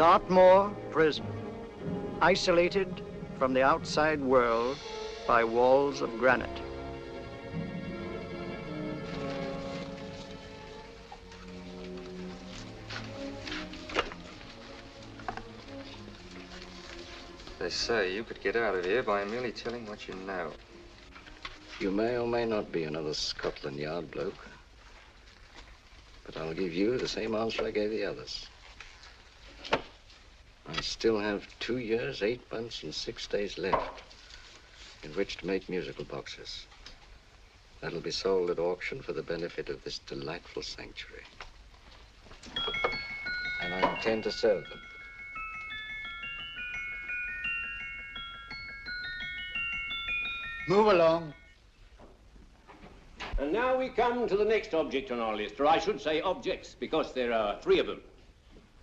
Dartmoor prison, isolated from the outside world by walls of granite. They say you could get out of here by merely telling what you know. You may or may not be another Scotland Yard bloke, but I'll give you the same answer I gave the others. I still have 2 years, 8 months, and 6 days left in which to make musical boxes. That'll be sold at auction for the benefit of this delightful sanctuary. And I intend to sell them. Move along. And now we come to the next object on our list, or I should say objects, because there are 3 of them.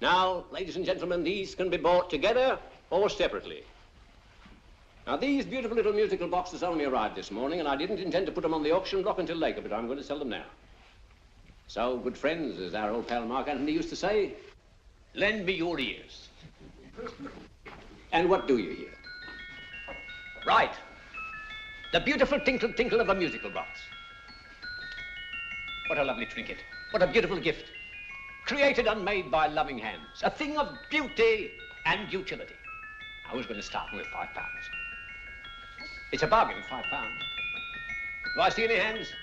Now, ladies and gentlemen, these can be bought together or separately. Now, these beautiful little musical boxes only arrived this morning, and I didn't intend to put them on the auction block until later, but I'm going to sell them now. So, good friends, as our old pal Mark Antony used to say, lend me your ears. And what do you hear? Right. The beautiful tinkle tinkle of a musical box. What a lovely trinket. What a beautiful gift. Created and made by loving hands. A thing of beauty and utility. I was going to start with £5. It's a bargain, £5. Do I see any hands?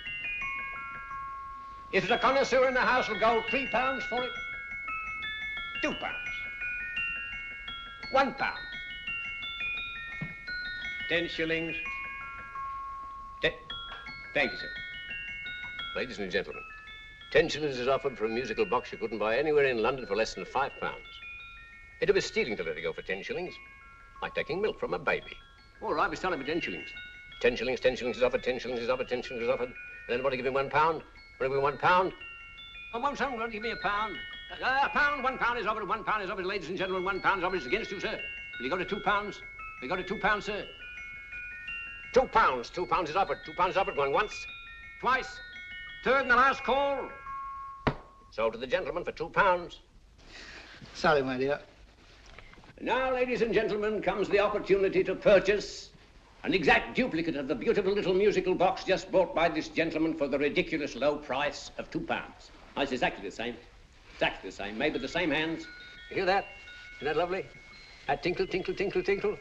If there's a connoisseur in the house, will go £3 for it. £2. £1. 10 shillings. Thank you, sir. Ladies and gentlemen, 10 shillings is offered for a musical box you couldn't buy anywhere in London for less than £5. It'd be stealing to let it go for 10 shillings. Like taking milk from a baby. All right, we're selling for 10 shillings. 10 shillings, 10 shillings is offered, 10 shillings is offered, 10 shillings is offered. And anybody give him £1? Want to give him £1? I won't someone give me £1. £1 is offered, £1 is offered, ladies and gentlemen, £1 is offered. It's against you, sir. Will you go to £2? Will you go to £2, sir? £2. £2 is offered. £2 is offered. Going once, twice, third and the last call. Sold to the gentleman for £2. Sorry, my dear. Now, ladies and gentlemen, comes the opportunity to purchase an exact duplicate of the beautiful little musical box just bought by this gentleman for the ridiculous low price of £2. Now, it's exactly the same. Exactly the same. Made with the same hands. You hear that? Isn't that lovely? That tinkle, tinkle, tinkle, tinkle.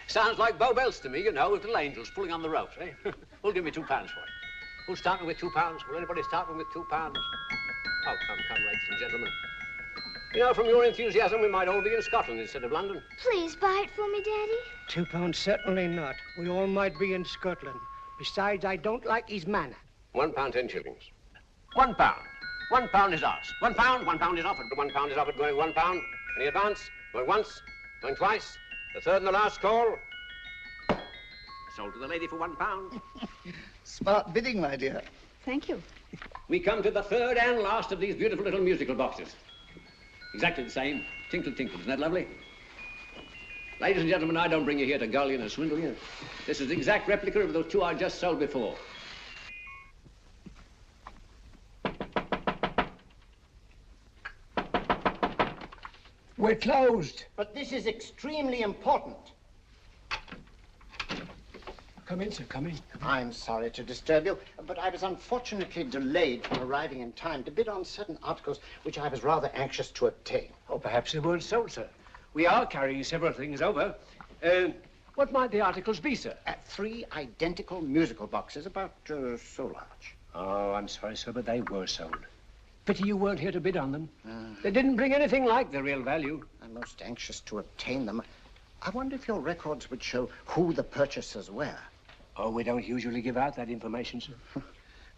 Sounds like Bow Bells to me, you know, with little angels pulling on the ropes, eh? Who'll give me £2 for it? Who's starting with £2? Will anybody start with £2? Oh, come, ladies and gentlemen. You know, from your enthusiasm, we might all be in Scotland instead of London. Please buy it for me, Daddy. £2, certainly not. We all might be in Scotland. Besides, I don't like his manner. £1, 10 shillings. £1. £1 is ours. £1 is offered. £1 is offered, going £1. Any advance? Going once, going twice. The third and the last call. Sold to the lady for £1. Smart bidding, my dear. Thank you. We come to the third and last of these beautiful little musical boxes. Exactly the same. Tinkle, tinkle. Isn't that lovely? Ladies and gentlemen, I don't bring you here to gull you and swindle you. This is the exact replica of those 2 I just sold before. We're closed. But this is extremely important. Come in, sir, come in. I'm sorry to disturb you, but I was unfortunately delayed from arriving in time to bid on certain articles which I was rather anxious to obtain. Oh, perhaps they weren't sold, sir. We are carrying several things over. What might the articles be, sir? 3 identical musical boxes, about so large. Oh, I'm sorry, sir, but they were sold. Pity you weren't here to bid on them. They didn't bring anything like the real value. I'm most anxious to obtain them. I wonder if your records would show who the purchasers were. Oh, we don't usually give out that information, sir.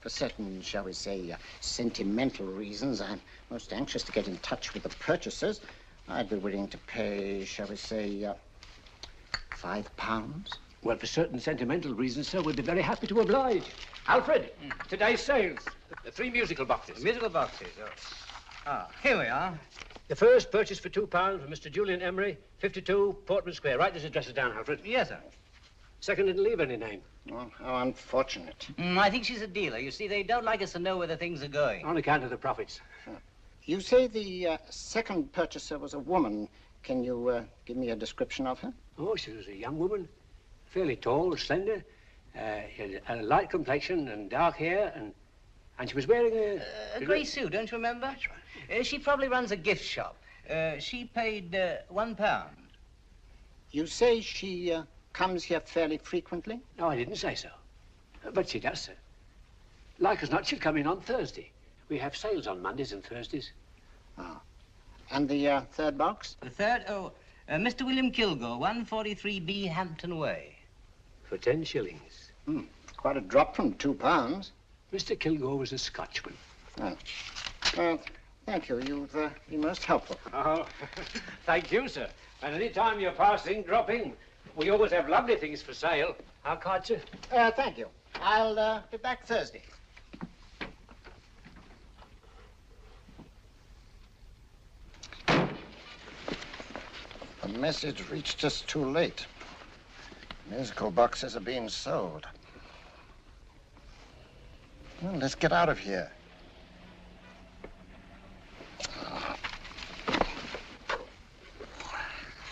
For certain, shall we say, sentimental reasons, I'm most anxious to get in touch with the purchasers. I'd be willing to pay, shall we say, £5. Well, for certain sentimental reasons, sir, we'd be very happy to oblige. Alfred, today's sales. The 3 musical boxes. Musical boxes, here we are. The first purchased for £2 from Mr. Julian Emery, 52 Portman Square. Write this address down, Alfred. Yes, sir. Second didn't leave any name. Oh, how unfortunate. I think she's a dealer. You see, they don't like us to know where the things are going. On account of the profits. You say the second purchaser was a woman. Can you give me a description of her? Oh, she was a young woman, fairly tall, slender. She had a light complexion and dark hair, and she was wearing A grey suit, don't you remember? That's right. She probably runs a gift shop. She paid £1. You say she comes here fairly frequently? No, I didn't say so. But she does, sir. Like as not, she'll come in on Thursday. We have sales on Mondays and Thursdays. Ah. And the third box? The third? Mr. William Kilgore, 143B Hampton Way. For 10 shillings. Quite a drop from £2. Mr. Kilgore was a Scotchman. Oh. Well, thank you. You've been most helpful. Oh, thank you, sir. And any time you're passing, drop in. We always have lovely things for sale. How card, sir? Thank you. I'll be back Thursday. The message reached us too late. Musical boxes are being sold. Well, let's get out of here.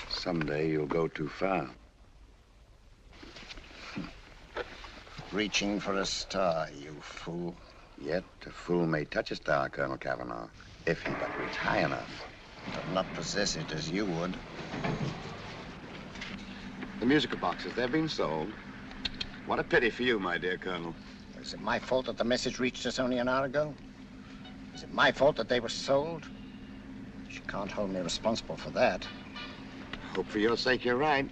Someday you'll go too far. Reaching for a star, you fool. Yet a fool may touch a star, Colonel Cavanaugh, if he but reach high enough. But not possess it as you would. The musical boxes, they're being sold. What a pity for you, my dear Colonel. Is it my fault that the message reached us only an hour ago? Is it my fault that they were sold? You can't hold me responsible for that. Hope for your sake you're right.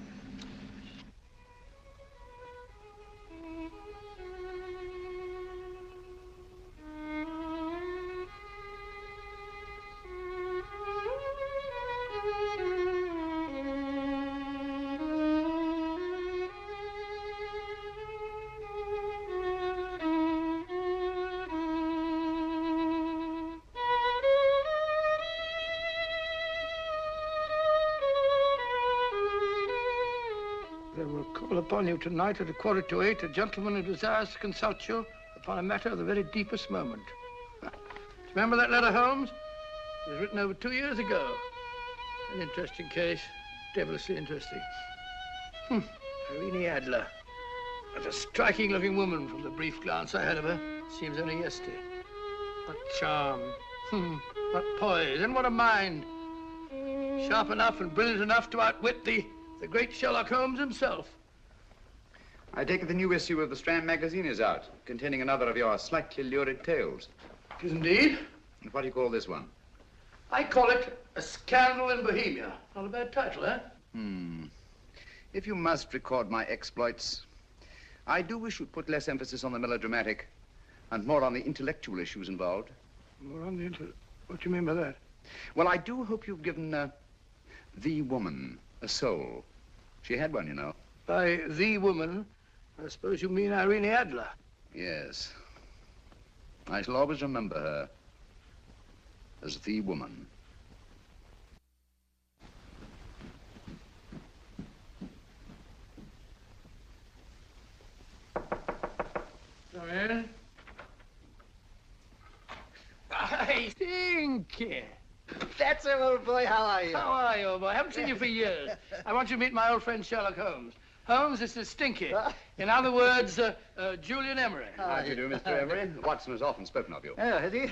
They will call upon you tonight at 7:45, a gentleman who desires to consult you upon a matter of the very deepest moment. Do you remember that letter, Holmes? It was written over 2 years ago. An interesting case, devilishly interesting. Irene Adler. What a striking-looking woman from the brief glance I had of her. Seems only yesterday. What charm. What poise, and what a mind. Sharp enough and brilliant enough to outwit the great Sherlock Holmes himself. I take it the new issue of the Strand magazine is out, containing another of your slightly lurid tales. It is indeed. And what do you call this one? I call it A Scandal in Bohemia. Not a bad title, eh? If you must record my exploits, I do wish you'd put less emphasis on the melodramatic and more on the intellectual issues involved. More on the What do you mean by that? Well, I do hope you've given the woman a soul. She had one, you know. By the woman, I suppose you mean Irene Adler. Yes. I shall always remember her as the woman. Come in. I think. That's it, old boy. How are you? How are you, old boy? I haven't seen you for years. I want you to meet my old friend Sherlock Holmes. Holmes, this is Stinky. In other words, Julian Emery. How do you do, Mr. Emery? Watson has often spoken of you. Oh, has he?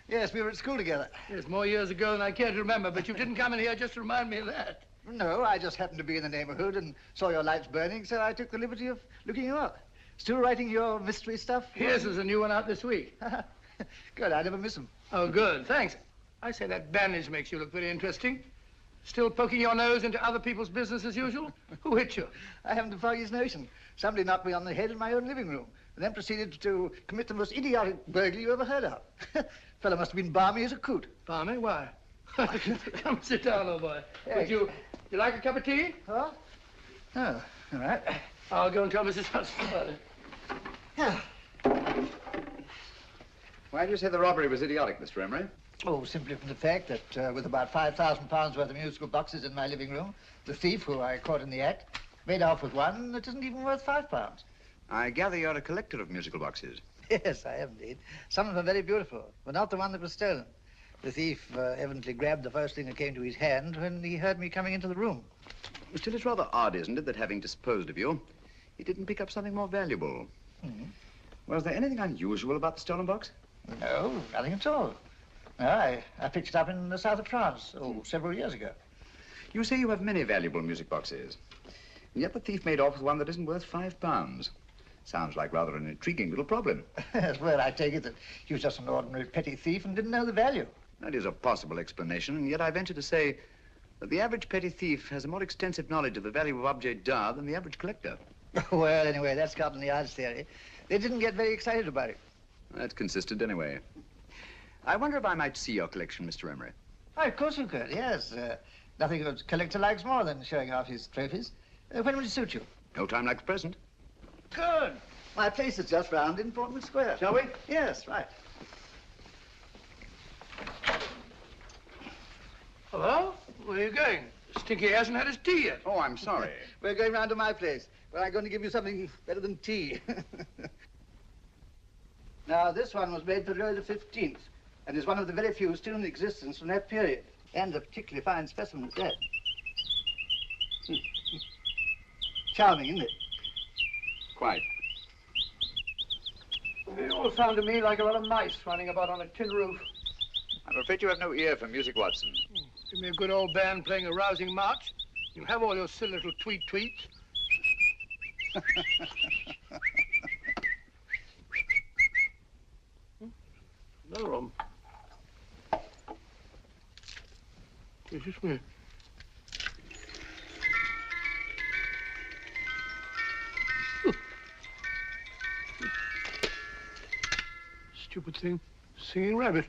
Yes, we were at school together. Yes, more years ago than I care to remember, but you didn't come in here just to remind me of that. No, I just happened to be in the neighborhood and saw your lights burning, so I took the liberty of looking you up. Still writing your mystery stuff? Yes, there's a new one out this week. Good, I never miss them. Oh, good, thanks. I say that bandage makes you look very interesting. Still poking your nose into other people's business as usual? Who hit you? I haven't the foggiest notion. Somebody knocked me on the head in my own living room and then proceeded to commit the most idiotic burglary you ever heard of. Fellow must have been balmy as a coot. Balmy? Why? Come sit down, old boy. Would you like a cup of tea? Huh? Oh, all right. I'll go and tell Mrs. Hudson about it. Yeah. Why do you say the robbery was idiotic, Mr. Emery? Oh, simply from the fact that with about £5,000 worth of musical boxes in my living room, the thief, who I caught in the act, made off with one that isn't even worth £5. I gather you're a collector of musical boxes. Yes, I am indeed. Some of them are very beautiful, but not the one that was stolen. The thief evidently grabbed the first thing that came to his hand when he heard me coming into the room. Still, it's rather odd, isn't it, that having disposed of you, he didn't pick up something more valuable. Mm-hmm. Was there anything unusual about the stolen box? No, nothing at all. No, I picked it up in the south of France, several years ago. You say you have many valuable music boxes, and yet the thief made off with one that isn't worth £5. Sounds like rather an intriguing little problem. Well, I take it that he was just an ordinary petty thief and didn't know the value. That is a possible explanation, and yet I venture to say that the average petty thief has a more extensive knowledge of the value of objets d'art than the average collector. Well, anyway, that's Scotland Yard's theory. They didn't get very excited about it. That's consistent anyway. I wonder if I might see your collection, Mr. Emery. Oh, of course you could, yes. Nothing a collector likes more than showing off his trophies. When would it suit you? No time like the present. Good. My place is just round in Portman Square. Shall we? Yes, right. Hello? Where are you going? Stinky hasn't had his tea yet. Oh, I'm sorry. We're going round to my place, where I'm going to give you something better than tea. Now, this one was made for Louis XV, and is one of the very few still in existence from that period. And a particularly fine specimen at that. Charming, isn't it? Quite. They all sound to me like a lot of mice running about on a tin roof. I'm afraid you have no ear for music, Watson. Give me a good old band playing a rousing march. You'll have all your silly little tweets. Another one. Is this me? Stupid thing. Singing rabbit.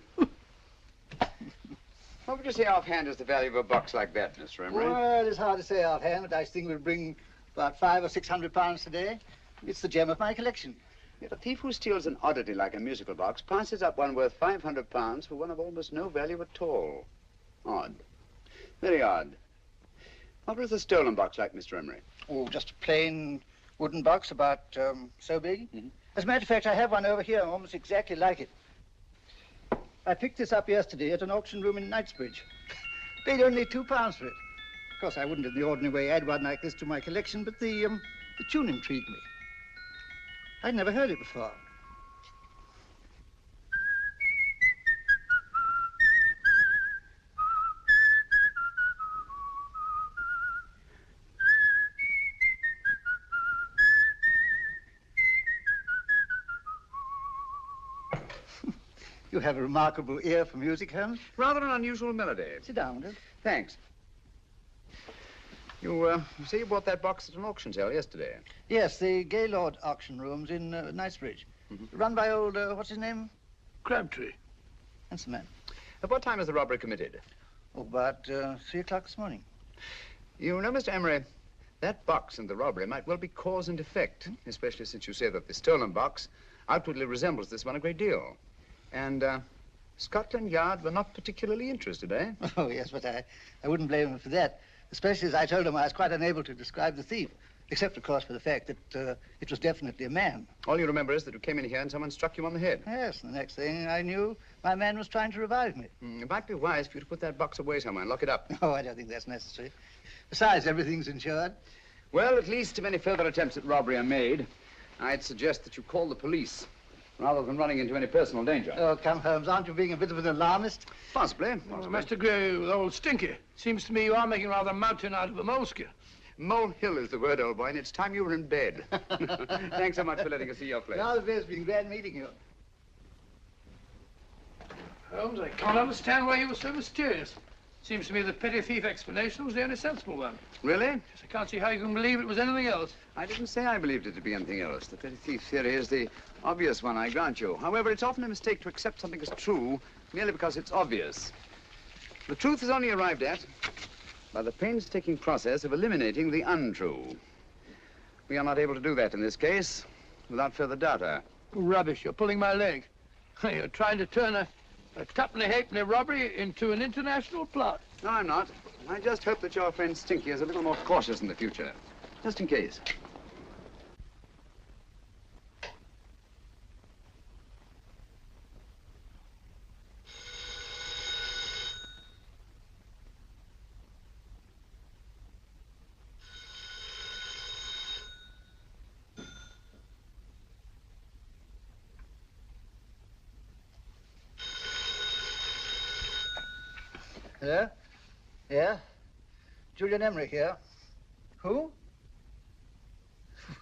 What would you say offhand is the value of a box like that, Mr. Emery? Well, it's hard to say offhand, but I think we'll bring about £500 or £600 today. It's the gem of my collection. Yet a thief who steals an oddity like a musical box passes up one worth £500 for one of almost no value at all. Odd. Very odd. What was the stolen box like, Mr. Emery? Oh, just a plain wooden box about so big. Mm-hmm. As a matter of fact, I have one over here almost exactly like it. I picked this up yesterday at an auction room in Knightsbridge. Paid only £2 for it. Of course, I wouldn't in the ordinary way add one like this to my collection, but the tune intrigued me. I'd never heard it before. You have a remarkable ear for music, Holmes. Rather an unusual melody. Sit down, Will. Thanks. You say you bought that box at an auction sale yesterday? Yes, the Gaylord auction rooms in Knightsbridge. Mm-hmm. Run by old, what's his name? Crabtree. Handsome man. At what time was the robbery committed? Oh, about 3 o'clock this morning. You know, Mr. Emery, that box and the robbery might well be cause and effect, especially since you say that the stolen box outwardly resembles this one a great deal. And Scotland Yard were not particularly interested, eh? Oh, yes, but I wouldn't blame him for that, especially as I told him I was quite unable to describe the thief, except, of course, for the fact that it was definitely a man. All you remember is that you came in here and someone struck you on the head. Yes, and the next thing I knew, my man was trying to revive me. It might be wise for you to put that box away somewhere and lock it up. Oh, I don't think that's necessary. Besides, everything's insured. Well, at least if any further attempts at robbery are made, I'd suggest that you call the police, rather than running into any personal danger. Oh, come, Holmes, aren't you being a bit of an alarmist? Possibly. Well, Mr. Gray with old Stinky. Seems to me you are making rather a mountain out of a moleskin. Molehill is the word, old boy, and it's time you were in bed. Thanks so much for letting us see your place. Now, it's been glad meeting you. Holmes, I can't understand why you were so mysterious. Seems to me the petty thief explanation was the only sensible one. Really? Yes, I can't see how you can believe it was anything else. I didn't say I believed it to be anything else. The petty thief theory is the obvious one, I grant you. However, it's often a mistake to accept something as true merely because it's obvious. The truth is only arrived at by the painstaking process of eliminating the untrue. We are not able to do that in this case without further data. Rubbish, you're pulling my leg. You're trying to turn a tuppenny-halfpenny robbery into an international plot. No, I'm not. I just hope that your friend Stinky is a little more cautious in the future, just in case. Yeah? Yeah? Julian Emery here. Who?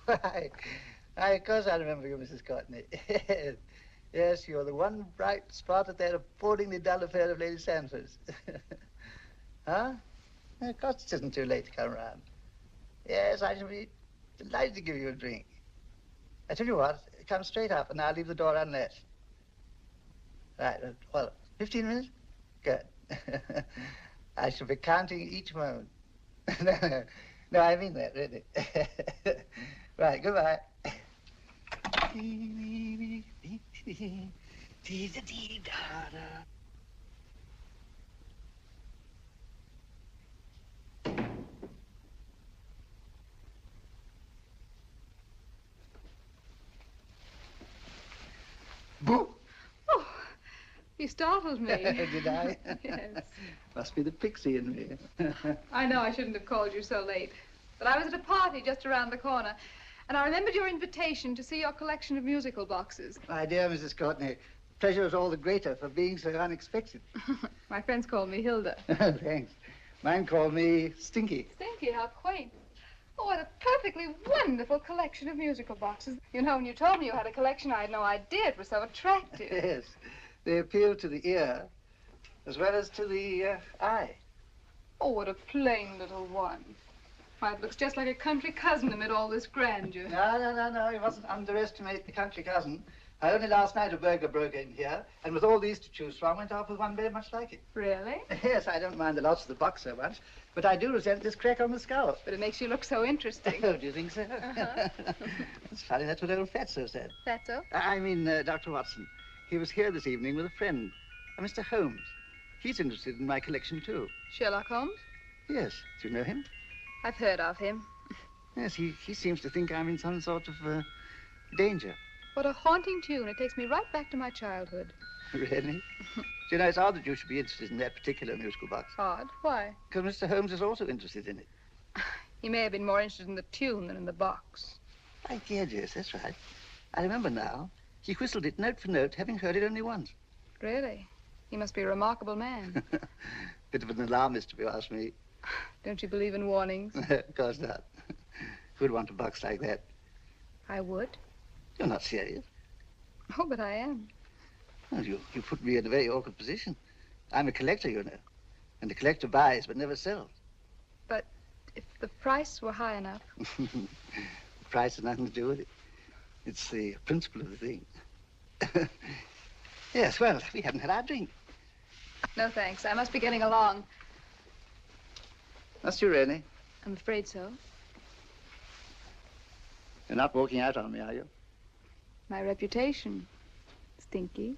Why, of course I remember you, Mrs. Courtney. Yes, you're the one bright spot at that appallingly dull affair of Lady Sanford's. Huh? Of course it isn't too late to come round. Yes, I shall be delighted to give you a drink. I tell you what, come straight up and I'll leave the door unlatched. Right, well, 15 minutes? Good. I shall be counting each moment. No, I mean that, really. Right, goodbye. Boo! Oh, you startled me. Did I? Yes. Must be the pixie in me. I know I shouldn't have called you so late, but I was at a party just around the corner, and I remembered your invitation to see your collection of musical boxes. My dear Mrs. Courtney, the pleasure is all the greater for being so unexpected. My friends call me Hilda. Thanks. Mine call me Stinky. Stinky, how quaint. Oh, what a perfectly wonderful collection of musical boxes. You know, when you told me you had a collection, I had no idea it was so attractive. Yes. They appeal to the ear as well as to the eye. Oh, what a plain little one. Why, it looks just like a country cousin amid all this grandeur. No. You mustn't underestimate the country cousin. Only last night a burglar broke in here, and with all these to choose from, went off with one very much like it. Really? Yes, I don't mind the loss of the box so much, but I do resent this crack on the skull. But it makes you look so interesting. Oh, do you think so? It's funny, that's what old Fatso said. Fatso? I mean, Dr. Watson. He was here this evening with a friend, a Mr. Holmes. He's interested in my collection, too. Sherlock Holmes? Yes. Do you know him? I've heard of him. Yes, he seems to think I'm in some sort of danger. What a haunting tune. It takes me right back to my childhood. Really? You know, it's odd that you should be interested in that particular musical box. Odd? Why? Because Mr. Holmes is also interested in it. He may have been more interested in the tune than in the box. My dear Jess, that's right. I remember now. He whistled it note for note, having heard it only once. Really? He must be a remarkable man. Bit of an alarmist, if you ask me. Don't you believe in warnings? Of course not. Who'd want a box like that? I would. You're not serious. Oh, but I am. Well, you put me in a very awkward position. I'm a collector, you know. And a collector buys but never sells. But if the price were high enough... The price has nothing to do with it. It's the principle of the thing. Yes, well, we haven't had our drink. No, thanks. I must be getting along. Must you really? I'm afraid so. You're not walking out on me, are you? My reputation. Stinky.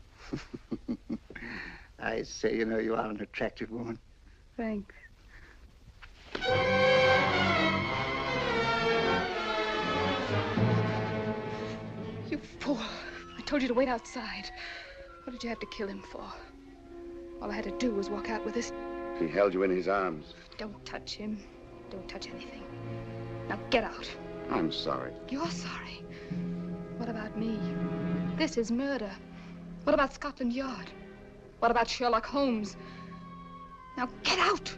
I say, you know, you are an attractive woman. Thanks. You fool. I told you to wait outside. What did you have to kill him for? All I had to do was walk out with this. He held you in his arms. Don't touch him. Don't touch anything. Now get out. I'm sorry. You're sorry. What about me? This is murder. What about Scotland Yard? What about Sherlock Holmes? Now get out!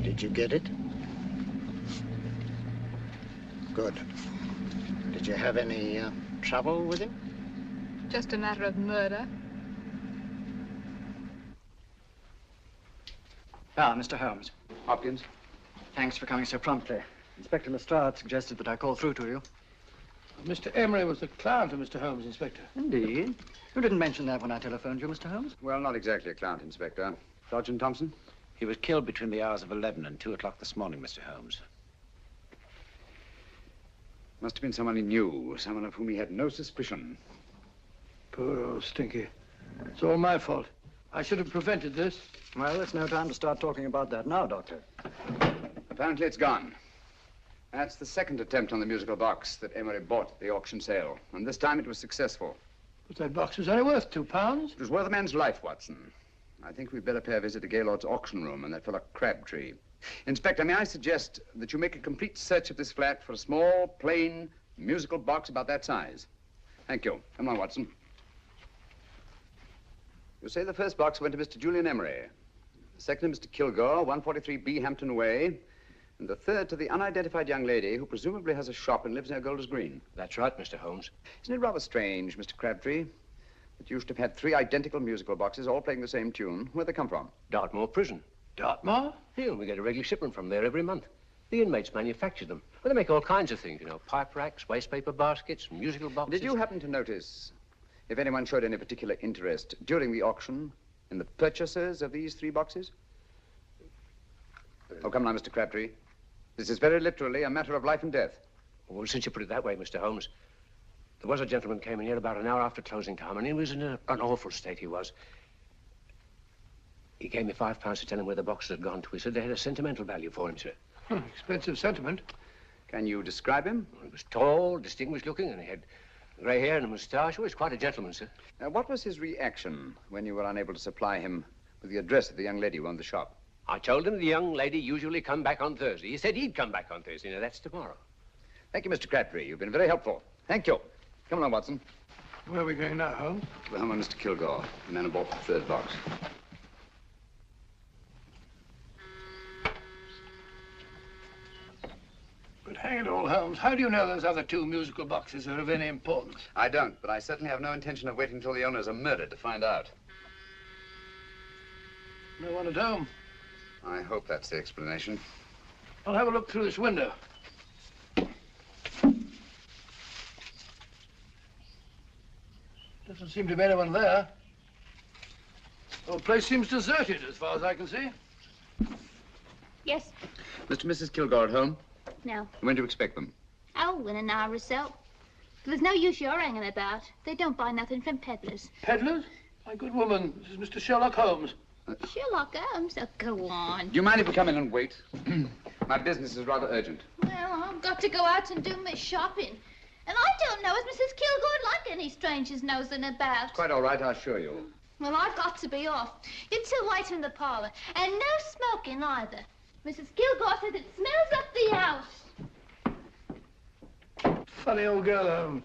Did you get it? Good. Did you have any trouble with him? Just a matter of murder. Ah, Mr. Holmes. Hopkins? Thanks for coming so promptly. Inspector Lestrade suggested that I call through to you. Mr. Emery was a client of Mr. Holmes, Inspector. Indeed. You didn't mention that when I telephoned you, Mr. Holmes. Well, not exactly a client, Inspector. Sergeant Thompson? He was killed between the hours of 11 and 2 o'clock this morning, Mr. Holmes. Must have been someone he knew, someone of whom he had no suspicion. Poor old Stinky. It's all my fault. I should have prevented this. Well, it's no time to start talking about that now, Doctor. Apparently it's gone. That's the second attempt on the musical box that Emery bought at the auction sale. And this time it was successful. But that box was only worth £2. It was worth a man's life, Watson. I think we'd better pay a visit to Gaylord's auction room and that fellow Crabtree. Inspector, may I suggest that you make a complete search of this flat for a small, plain, musical box about that size? Thank you. Come on, Watson. You say the first box went to Mr. Julian Emery. The second to Mr. Kilgore, 143B Hampton Way. And the third to the unidentified young lady who presumably has a shop and lives near Golders Green. That's right, Mr. Holmes. Isn't it rather strange, Mr. Crabtree, that you should have had 3 identical musical boxes all playing the same tune? Where'd they come from? Dartmoor Prison. Dartmoor? Yeah, we get a regular shipment from there every month. The inmates manufacture them. Well, they make all kinds of things, you know, pipe racks, waste paper baskets, musical boxes. Did you happen to notice if anyone showed any particular interest during the auction in the purchasers of these 3 boxes? Oh, come now, Mr. Crabtree. This is very literally a matter of life and death. Well, since you put it that way, Mr. Holmes, there was a gentleman came in here about an hour after closing time, and he was in an awful state, he was. He gave me £5 to tell him where the boxes had gone to. He said they had a sentimental value for him, sir. Expensive sentiment. Can you describe him? He was tall, distinguished looking, and he had grey hair and a moustache. He was quite a gentleman, sir. What was his reaction when you were unable to supply him with the address of the young lady who owned the shop? I told him the young lady usually come back on Thursday. He said he'd come back on Thursday. Now, that's tomorrow. Thank you, Mr. Crabtree. You've been very helpful. Thank you. Come along, Watson. Where are we going now, Holmes? To the home of Mr. Kilgore, the man who bought the 3rd box. But hang it all, Holmes, how do you know those other 2 musical boxes are of any importance? I don't, but I certainly have no intention of waiting until the owners are murdered to find out. No one at home. I hope that's the explanation. I'll have a look through this window. Doesn't seem to be anyone there. The whole place seems deserted, as far as I can see. Yes. Mr. and Mrs. Kilgore at home? No. When do you expect them? Oh, in an hour or so. There's no use you're hanging about. They don't buy nothing from peddlers. Peddlers? My good woman, this is Mr. Sherlock Holmes. Sherlock Holmes? Oh, go on. Do you mind if we come in and wait? My business is rather urgent. Well, I've got to go out and do my shopping. And I don't know if Mrs. Kilgore like any strangers nosing about. Quite all right, I assure you. Well, I've got to be off. You 2 wait in the parlor. And no smoking either. Mrs. Kilgore says it smells up the house. Funny old girl, Holmes.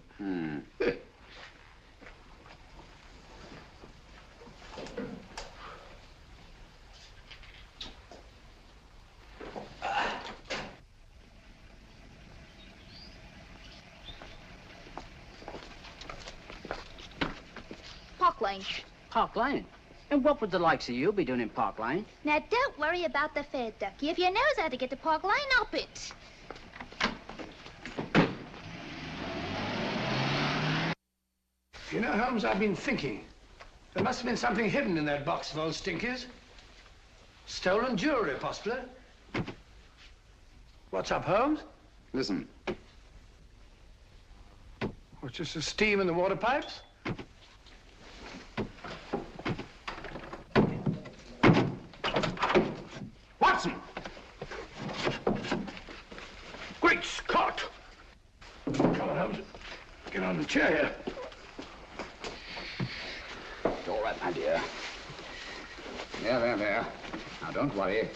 Park Lane. Park Lane? And what would the likes of you be doing in Park Lane? Now, don't worry about the fare, Ducky. If you knows how to get to Park Lane, up it. You know, Holmes, I've been thinking. There must have been something hidden in that box of old stinkers. Stolen jewelry, possibly. What's up, Holmes? Listen. What's just the steam in the water pipes? Watson! Great Scott! Come on, Holmes. Get on the chair here. It's all right, my dear. There. Now, don't worry.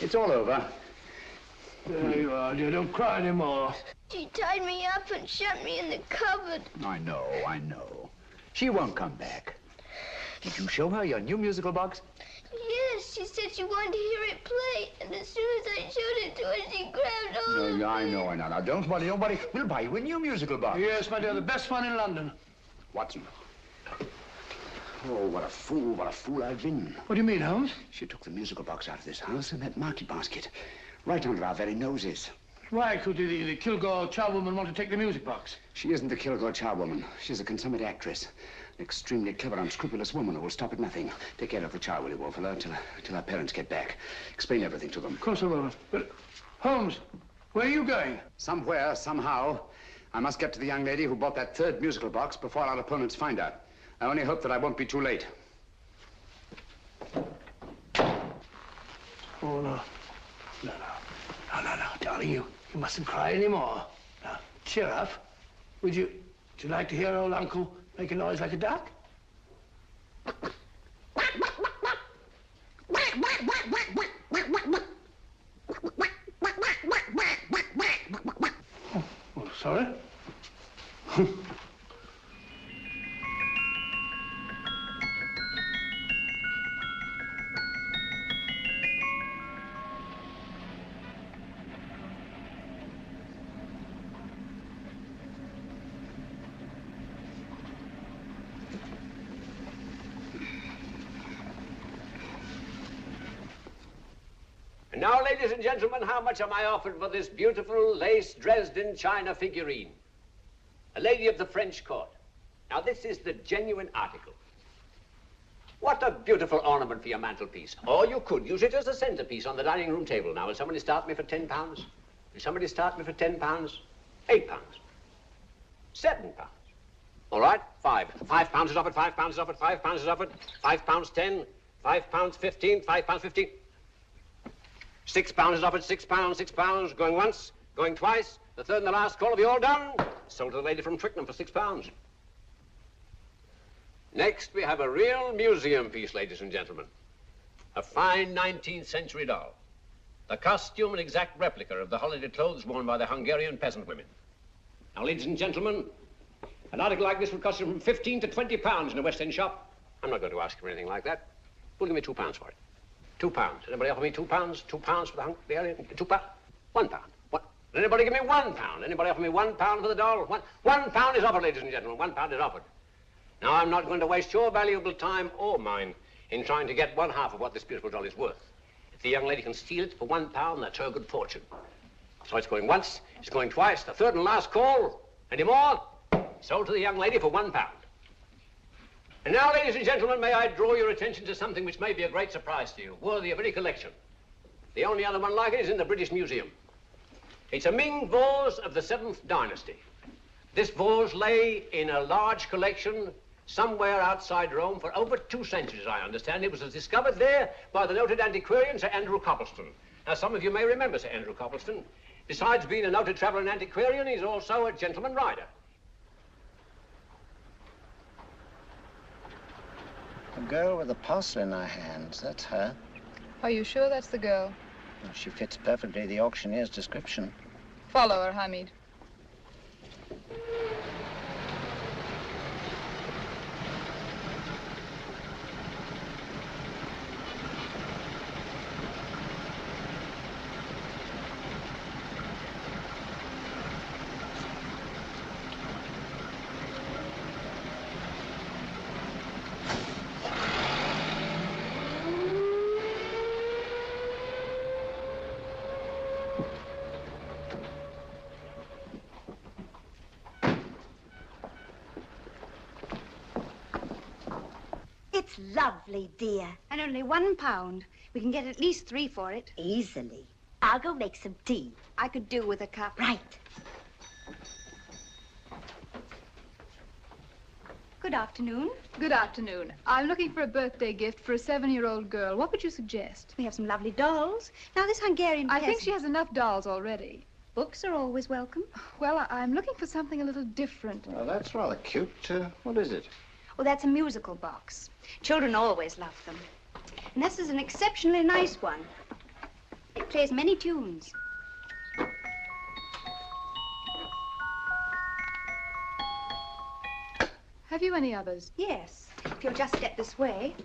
It's all over. There you are, dear. Don't cry anymore. She tied me up and shut me in the cupboard. I know. She won't come back. Did you show her your new musical box? Yes, she said she wanted to hear it play. And as soon as I showed it to her, she grabbed hold of No, it. I know. Now, don't worry. We'll buy you a new musical box. Yes, my dear, the best one in London. Watson. Oh, what a fool I've been. What do you mean, Holmes? She took the musical box out of this house in that market basket, right under our very noses. Why could the Kilgore charwoman want to take the music box? She isn't the Kilgore charwoman. She's a consummate actress. An extremely clever, unscrupulous woman who will stop at nothing. Take care of the child, will you, Wolfella, till our parents get back. Explain everything to them. Of course I will. But, Holmes, where are you going? Somewhere, somehow, I must get to the young lady who bought that 3rd musical box before our opponents find her. I only hope that I won't be too late. Oh, no. No. Darling, you mustn't cry anymore. Now, cheer up. Would you like to hear old Uncle make a noise like a duck? Oh, sorry. And now, ladies and gentlemen, how much am I offered for this beautiful lace Dresden china figurine? A lady of the French court. Now, this is the genuine article. What a beautiful ornament for your mantelpiece. Or you could use it as a centerpiece on the dining room table. Now, will somebody start me for £10? Will somebody start me for £10? £8? £7? All right, £5 is offered, £5 is offered, £5 is offered, £5.10, £5.15, £5.15. £6 is offered, £6, going once, going twice, the third and the last call. Have you all done? Sold to the lady from Twickenham for £6. Next, we have a real museum piece, ladies and gentlemen. A fine 19th century doll. The costume an exact replica of the holiday clothes worn by the Hungarian peasant women. Now, ladies and gentlemen, an article like this would cost you from £15 to £20 in a West End shop. I'm not going to ask you for anything like that. Who'll give me £2 for it? £2. Anybody offer me £2? £2 for the Hungarian? £2? £1. What? Does anybody give me £1? Anybody offer me £1 for the doll? £1 is offered, ladies and gentlemen. £1 is offered. Now, I'm not going to waste your valuable time or mine in trying to get one half of what this beautiful doll is worth. If the young lady can steal it for £1, that's her good fortune. So it's going once, it's going twice, the third and last call. Any more? Sold to the young lady for £1. And now, ladies and gentlemen, may I draw your attention to something which may be a great surprise to you, worthy of any collection. The only other one like it is in the British Museum. It's a Ming vase of the 7th dynasty. This vase lay in a large collection somewhere outside Rome for over 2 centuries, I understand. It was discovered there by the noted antiquarian, Sir Andrew Coppleston. Now, some of you may remember Sir Andrew Coppleston. Besides being a noted traveler and antiquarian, he's also a gentleman rider. The girl with the parcel in her hands, that's her. Are you sure that's the girl? Well, she fits perfectly the auctioneer's description. Follow her, Hamid. It's lovely, dear. And only £1. We can get at least 3 for it. Easily. I'll go make some tea. I could do with a cup. Right. Good afternoon. Good afternoon. I'm looking for a birthday gift for a 7-year-old girl. What would you suggest? We have some lovely dolls. Now, this Hungarian I peasant... think she has enough dolls already. Books are always welcome. Well, I'm looking for something a little different. Well, that's rather cute. What is it? Well, that's a musical box. Children always love them. And this is an exceptionally nice one. It plays many tunes. Have you any others? Yes. If you'll just step this way.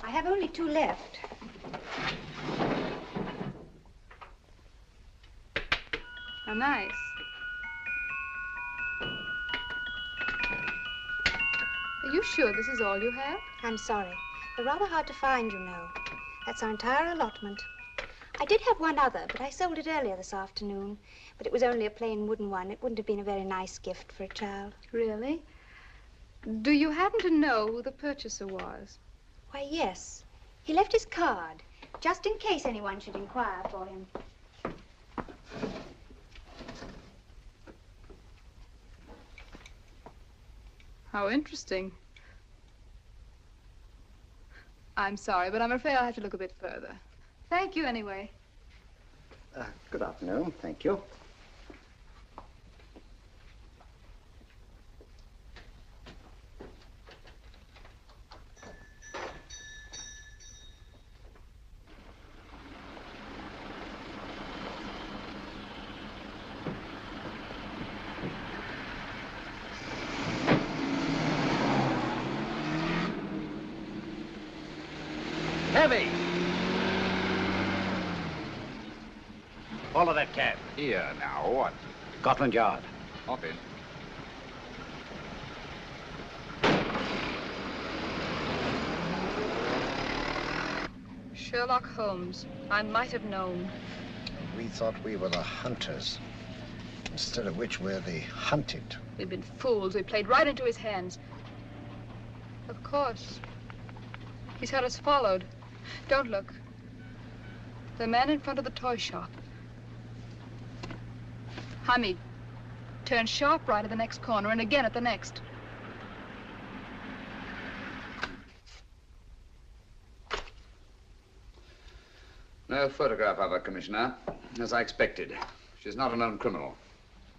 I have only 2 left. How nice. Are you sure this is all you have? I'm sorry. They're rather hard to find, you know. That's our entire allotment. I did have one other, but I sold it earlier this afternoon. But it was only a plain wooden one. It wouldn't have been a very nice gift for a child. Really? Do you happen to know who the purchaser was? Why, yes. He left his card, just in case anyone should inquire for him. How interesting. I'm sorry, but I'm afraid I'll have to look a bit further. Thank you anyway. Good afternoon. Thank you. Heavy! Follow that cab. Here, now, what? Scotland Yard. Hop in. Sherlock Holmes. I might have known. We thought we were the hunters, instead of which we're the hunted. We've been fools. We played right into his hands. Of course. He's had us followed. Don't look. The man in front of the toy shop. Hamid, turn sharp right at the next corner and again at the next. No photograph of her, Commissioner, as I expected. She's not a known criminal.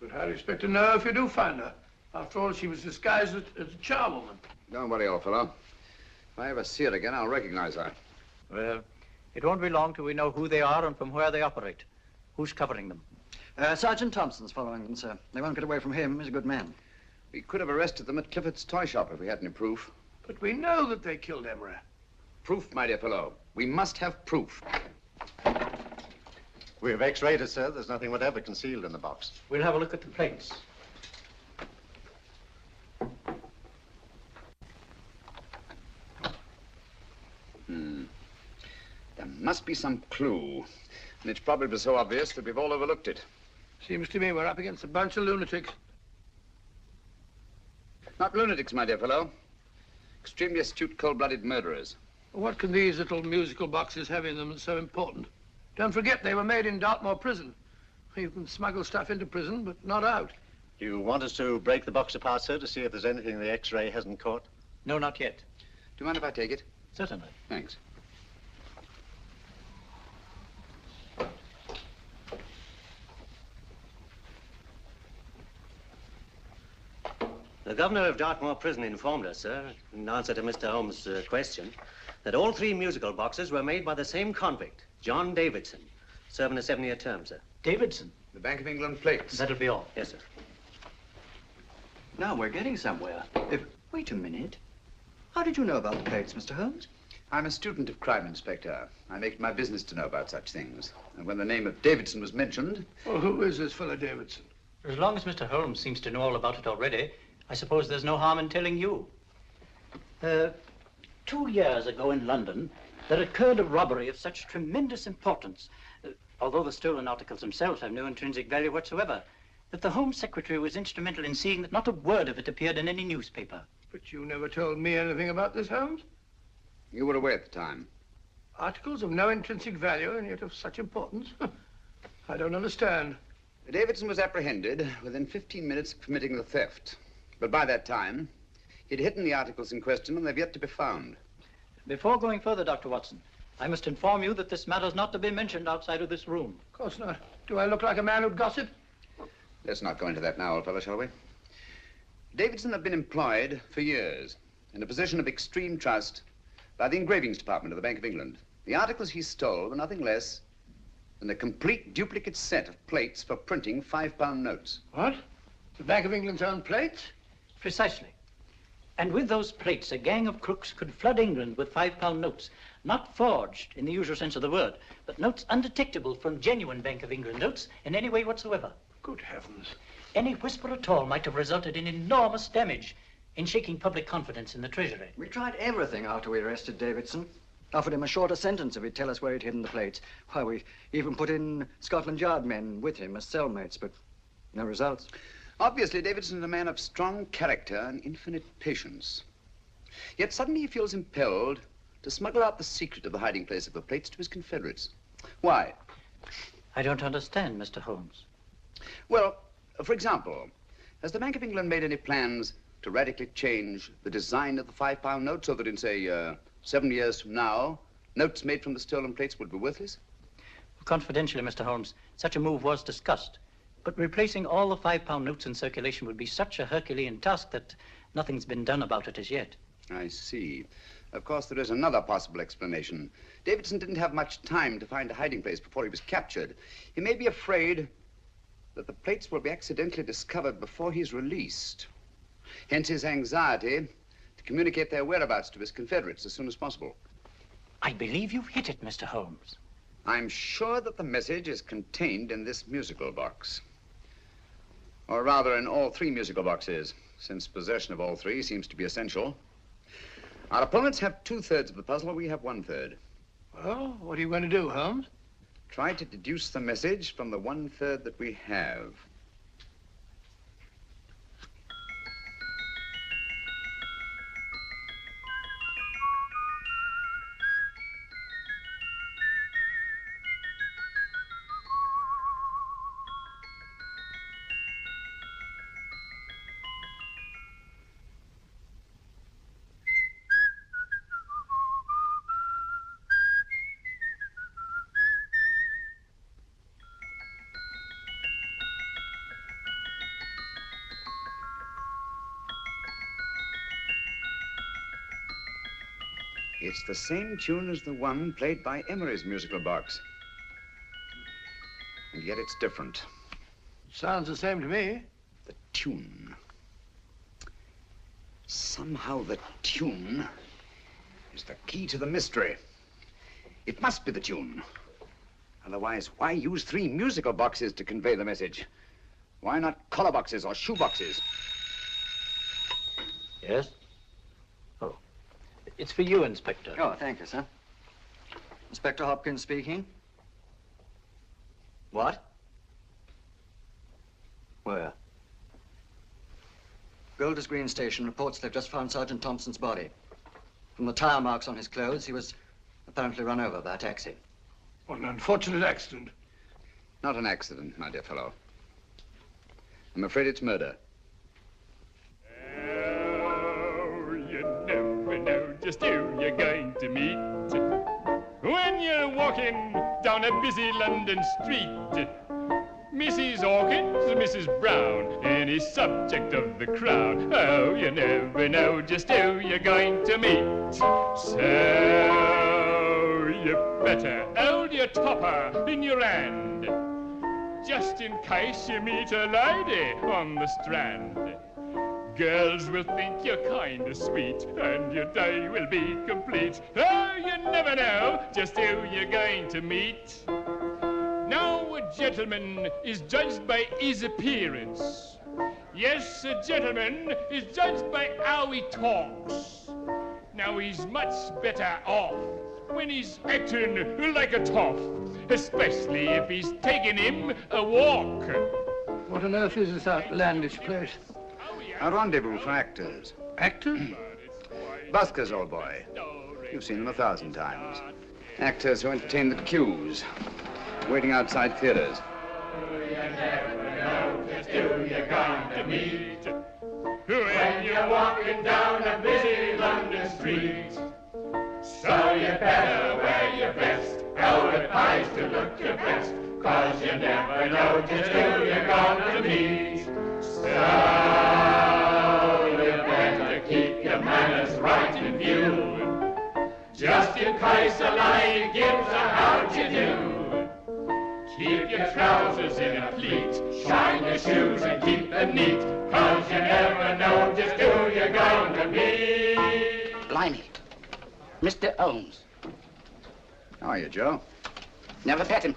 But how do you expect to know if you do find her? After all, she was disguised as a charwoman. Don't worry, old fellow. If I ever see her again, I'll recognize her. Well, it won't be long till we know who they are and from where they operate. Who's covering them? Sergeant Thompson's following them, sir. They won't get away from him. He's a good man. We could have arrested them at Clifford's toy shop if we had any proof. But we know that they killed Emery. Proof, my dear fellow. We must have proof. We have x-rayed it, sir. There's nothing whatever concealed in the box. We'll have a look at the plates. There must be some clue. And it's probably so obvious that we've all overlooked it. Seems to me we're up against a bunch of lunatics. Not lunatics, my dear fellow. Extremely astute, cold-blooded murderers. What can these little musical boxes have in them that's so important? Don't forget, they were made in Dartmoor prison. You can smuggle stuff into prison, but not out. You want us to break the box apart, sir, to see if there's anything the x-ray hasn't caught? No, not yet. Do you mind if I take it? Certainly. Thanks. The governor of Dartmoor Prison informed us, sir, in answer to Mr. Holmes' question, that all three musical boxes were made by the same convict, John Davidson, serving a 7-year term, sir. Davidson? The Bank of England plates. That'll be all. Yes, sir. Now we're getting somewhere. Wait a minute. How did you know about the plates, Mr. Holmes? I'm a student of crime, Inspector. I make it my business to know about such things. And when the name of Davidson was mentioned... Well, who is this fellow Davidson? As long as Mr. Holmes seems to know all about it already, I suppose there's no harm in telling you. 2 years ago in London, there occurred a robbery of such tremendous importance, although the stolen articles themselves have no intrinsic value whatsoever, that the Home Secretary was instrumental in seeing that not a word of it appeared in any newspaper. But you never told me anything about this, Holmes. You were away at the time. Articles of no intrinsic value and yet of such importance? I don't understand. Davidson was apprehended within 15 minutes of committing the theft. But by that time, he'd hidden the articles in question and they've yet to be found. Before going further, Dr. Watson, I must inform you that this matter's not to be mentioned outside of this room. Of course not. Do I look like a man who'd gossip? Let's not go into that now, old fellow, shall we? Davidson had been employed for years in a position of extreme trust by the engravings department of the Bank of England. The articles he stole were nothing less than a complete duplicate set of plates for printing £5 notes. What? The Bank of England's own plates? Precisely. And with those plates, a gang of crooks could flood England with £5 notes, not forged in the usual sense of the word, but notes undetectable from genuine Bank of England notes in any way whatsoever. Good heavens. Any whisper at all might have resulted in enormous damage in shaking public confidence in the Treasury. We tried everything after we arrested Davidson. Offered him a shorter sentence if he'd tell us where he'd hidden the plates. Why, we even put in Scotland Yard men with him as cellmates, but no results. Obviously, Davidson is a man of strong character and infinite patience. Yet suddenly he feels impelled to smuggle out the secret of the hiding place of the plates to his confederates. Why? I don't understand, Mr. Holmes. Well, for example, has the Bank of England made any plans to radically change the design of the £5 note so that in, say, 7 years from now, notes made from the stolen plates would be worthless? Of Confidentially, Mr. Holmes, such a move was discussed. But replacing all the £5 notes in circulation would be such a Herculean task that nothing's been done about it as yet. I see. Of course, there is another possible explanation. Davidson didn't have much time to find a hiding place before he was captured. He may be afraid that the plates will be accidentally discovered before he's released. Hence his anxiety to communicate their whereabouts to his confederates as soon as possible. I believe you've hit it, Mr. Holmes. I'm sure that the message is contained in this musical box. Or rather, in all three musical boxes, since possession of all three seems to be essential. Our opponents have 2/3 of the puzzle, we have 1/3. Well, what are you going to do, Holmes? Try to deduce the message from the 1/3 that we have. It's the same tune as the one played by Emery's musical box. And yet it's different. Sounds the same to me. The tune. Somehow the tune is the key to the mystery. It must be the tune. Otherwise, why use 3 musical boxes to convey the message? Why not collar boxes or shoe boxes? Yes? Oh. It's for you, Inspector. Oh, thank you, sir. Inspector Hopkins speaking. What? Where? Golders Green Station reports they've just found Sergeant Thompson's body. From the tire marks on his clothes, he was apparently run over by a taxi. What an unfortunate accident. Not an accident, my dear fellow. I'm afraid it's murder. Oh, you never know just who you're going to meet when you're walking down a busy London street. Mrs. Hawkins, Mrs. Brown, any subject of the crowd. Oh, you never know just who you're going to meet. So you better hold your topper in your hand, just in case you meet a lady on the Strand. Girls will think you're kind of sweet, and your day will be complete. Oh, you never know just who you're going to meet. Now, a gentleman is judged by his appearance. Yes, a gentleman is judged by how he talks. Now, he's much better off when he's acting like a toff, especially if he's taking him a walk. What on earth is this outlandish place? A rendezvous for actors. Actors? Buskers, old boy. You've seen them 1,000 times. Actors who entertain the queues, waiting outside theaters. You never know just who you're going to meet when you're walking down a busy London street. So you better wear your best, how it pays to look your best, 'cause you never know just who you're going to meet. So you better keep your manners right in view, just in case a lady gives a how'd you do. Keep your trousers in a pleat, shine your shoes and keep them neat, 'cause you never know just who you're going to meet. Blimey. Mr. Holmes. How are you, Joe? Never met him.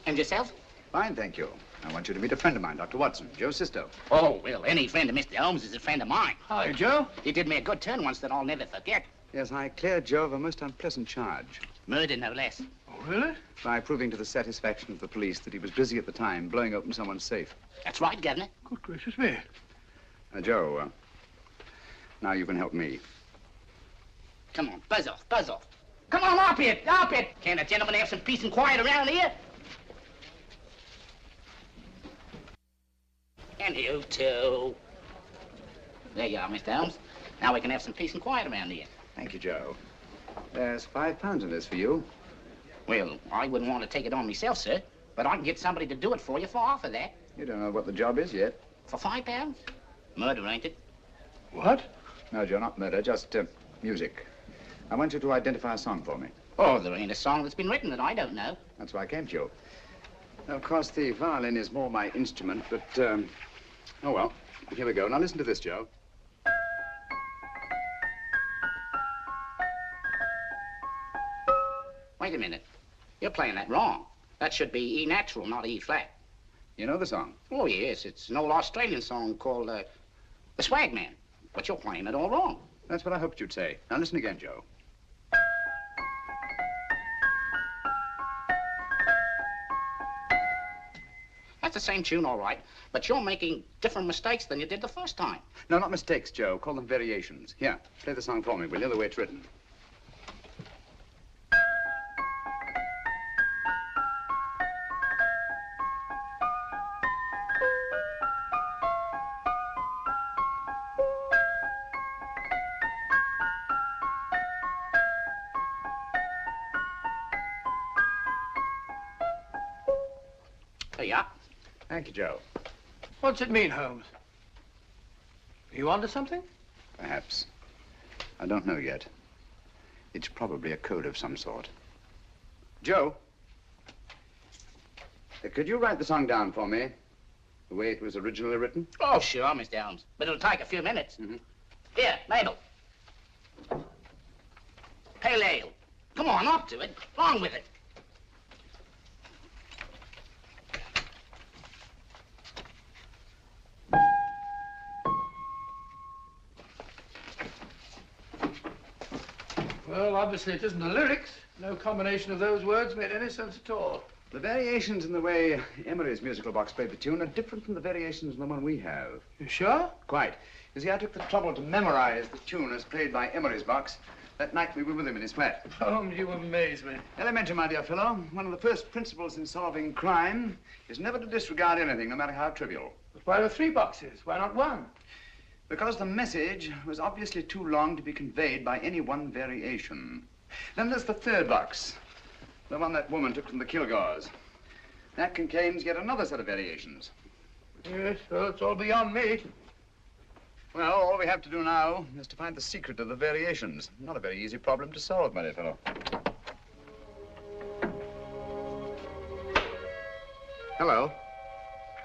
And yourself? Fine, thank you. I want you to meet a friend of mine, Dr. Watson, Joe's sister. Oh, well, any friend of Mr. Holmes is a friend of mine. Hi, Joe. He did me a good turn once that I'll never forget. Yes, I cleared Joe of a most unpleasant charge. Murder, no less. Oh, really? By proving to the satisfaction of the police that he was busy at the time blowing open someone's safe. That's right, Governor. Good gracious me. Joe, now you can help me. Come on, buzz off, buzz off. Come on, up it, up it. Can't a gentleman have some peace and quiet around here? And you too. There you are, Mr. Holmes. Now we can have some peace and quiet around here. Thank you, Joe. There's £5 in this for you. Well, I wouldn't want to take it on myself, sir. But I can get somebody to do it for you for half of that. You don't know what the job is yet. For £5? Murder, ain't it? What? No, Joe, not murder, just music. I want you to identify a song for me. Oh, there ain't a song that's been written that I don't know. That's why I came to you. Of course, the violin is more my instrument, but, oh, well, here we go. Now, listen to this, Joe. Wait a minute. You're playing that wrong. That should be E natural, not E flat. You know the song? Oh, yes. It's an old Australian song called, The Swag Man. But you're playing it all wrong. That's what I hoped you'd say. Now, listen again, Joe. That's the same tune, all right, but you're making different mistakes than you did the first time. No, not mistakes, Joe. Call them variations. Here, play the song for me, will you, the way it's written. There you are. Thank you, Joe. What's it mean, Holmes? Are you onto something? Perhaps. I don't know yet. It's probably a code of some sort. Joe, could you write the song down for me, the way it was originally written? Oh, sure, Mr. Holmes. But it'll take a few minutes. Here, Mabel. Pale ale. Come on, up to it. Along with it. Well, obviously it isn't the lyrics. No combination of those words made any sense at all. The variations in the way Emery's musical box played the tune are different from the variations in the one we have. You sure? Quite. You see, I took the trouble to memorize the tune as played by Emery's box that night we were with him in his flat. Holmes, you amaze me. Elementary, my dear fellow. One of the first principles in solving crime is never to disregard anything, no matter how trivial. But why the 3 boxes? Why not 1? Because the message was obviously too long to be conveyed by any one variation. Then there's the 3rd box, the one that woman took from the Kilgores. That contains yet another set of variations. Yes, well, it's all beyond me. Well, all we have to do now is to find the secret of the variations. Not a very easy problem to solve, my dear fellow. Hello.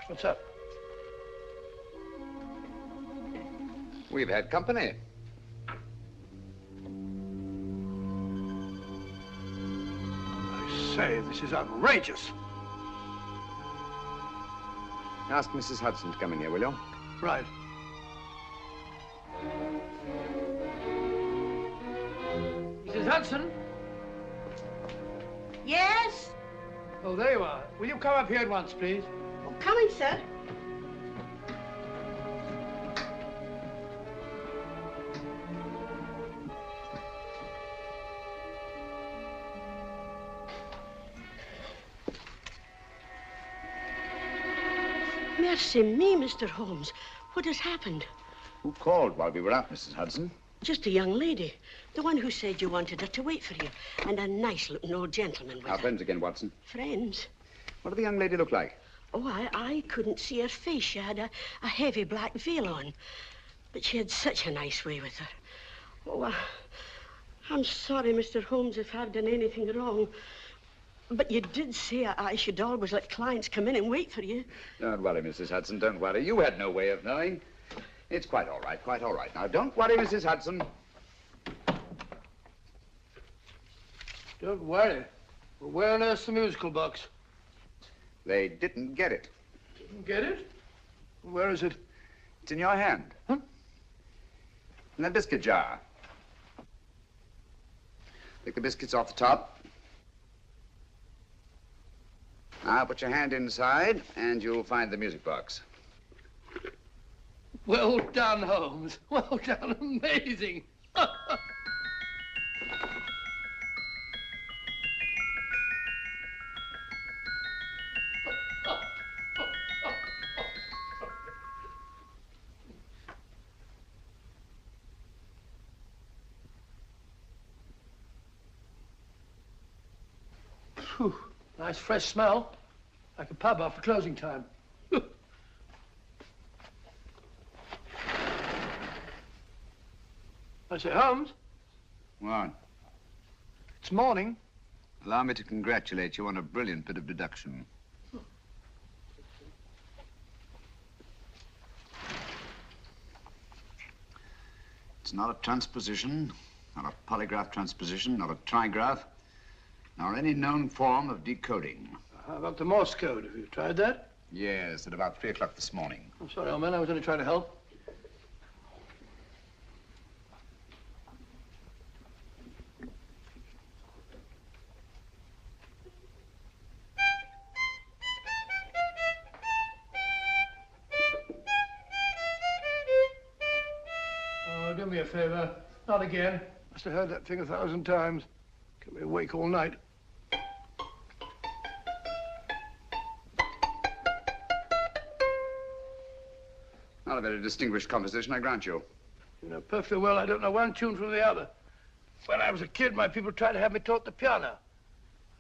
What's up? We've had company. I say, this is outrageous. Ask Mrs. Hudson to come in here, will you? Right. Mrs. Hudson? Yes? Oh, there you are. Will you come up here at once, please? Oh, coming, sir. Mercy me, Mr. Holmes. What has happened? Who called while we were out, Mrs. Hudson? Just a young lady. The one who said you wanted her to wait for you. And a nice-looking old gentleman with Our her. friends again, Watson. Friends? What did the young lady look like? Oh, I couldn't see her face. She had a heavy black veil on. But she had such a nice way with her. Oh, I'm sorry, Mr. Holmes, if I've done anything wrong. But you did say I should always let clients come in and wait for you. Don't worry, Mrs. Hudson, don't worry. You had no way of knowing. It's quite all right, quite all right. Now, don't worry, Mrs. Hudson. Don't worry. Well, where on earth's the musical box? They didn't get it. Didn't get it? Where is it? It's in your hand. Huh? In that biscuit jar. Take the biscuits off the top. Now put your hand inside, and you'll find the music box. Well done, Holmes. Well done. Amazing. Whew. Nice fresh smell. Like a pub after closing time. I say, Holmes, What? it's morning. Allow me to congratulate you on a brilliant bit of deduction. It's not a transposition, not a polygraph transposition, not a trigraph, nor any known form of decoding. How about the Morse code? Have you tried that? Yes, at about 3 o'clock this morning. I'm sorry, old man. I was only trying to help. Oh, do me a favor. Not again. Must have heard that thing 1,000 times. Kept me awake all night. Not a very distinguished composition, I grant you. You know perfectly well I don't know one tune from the other. When I was a kid, my people tried to have me taught the piano.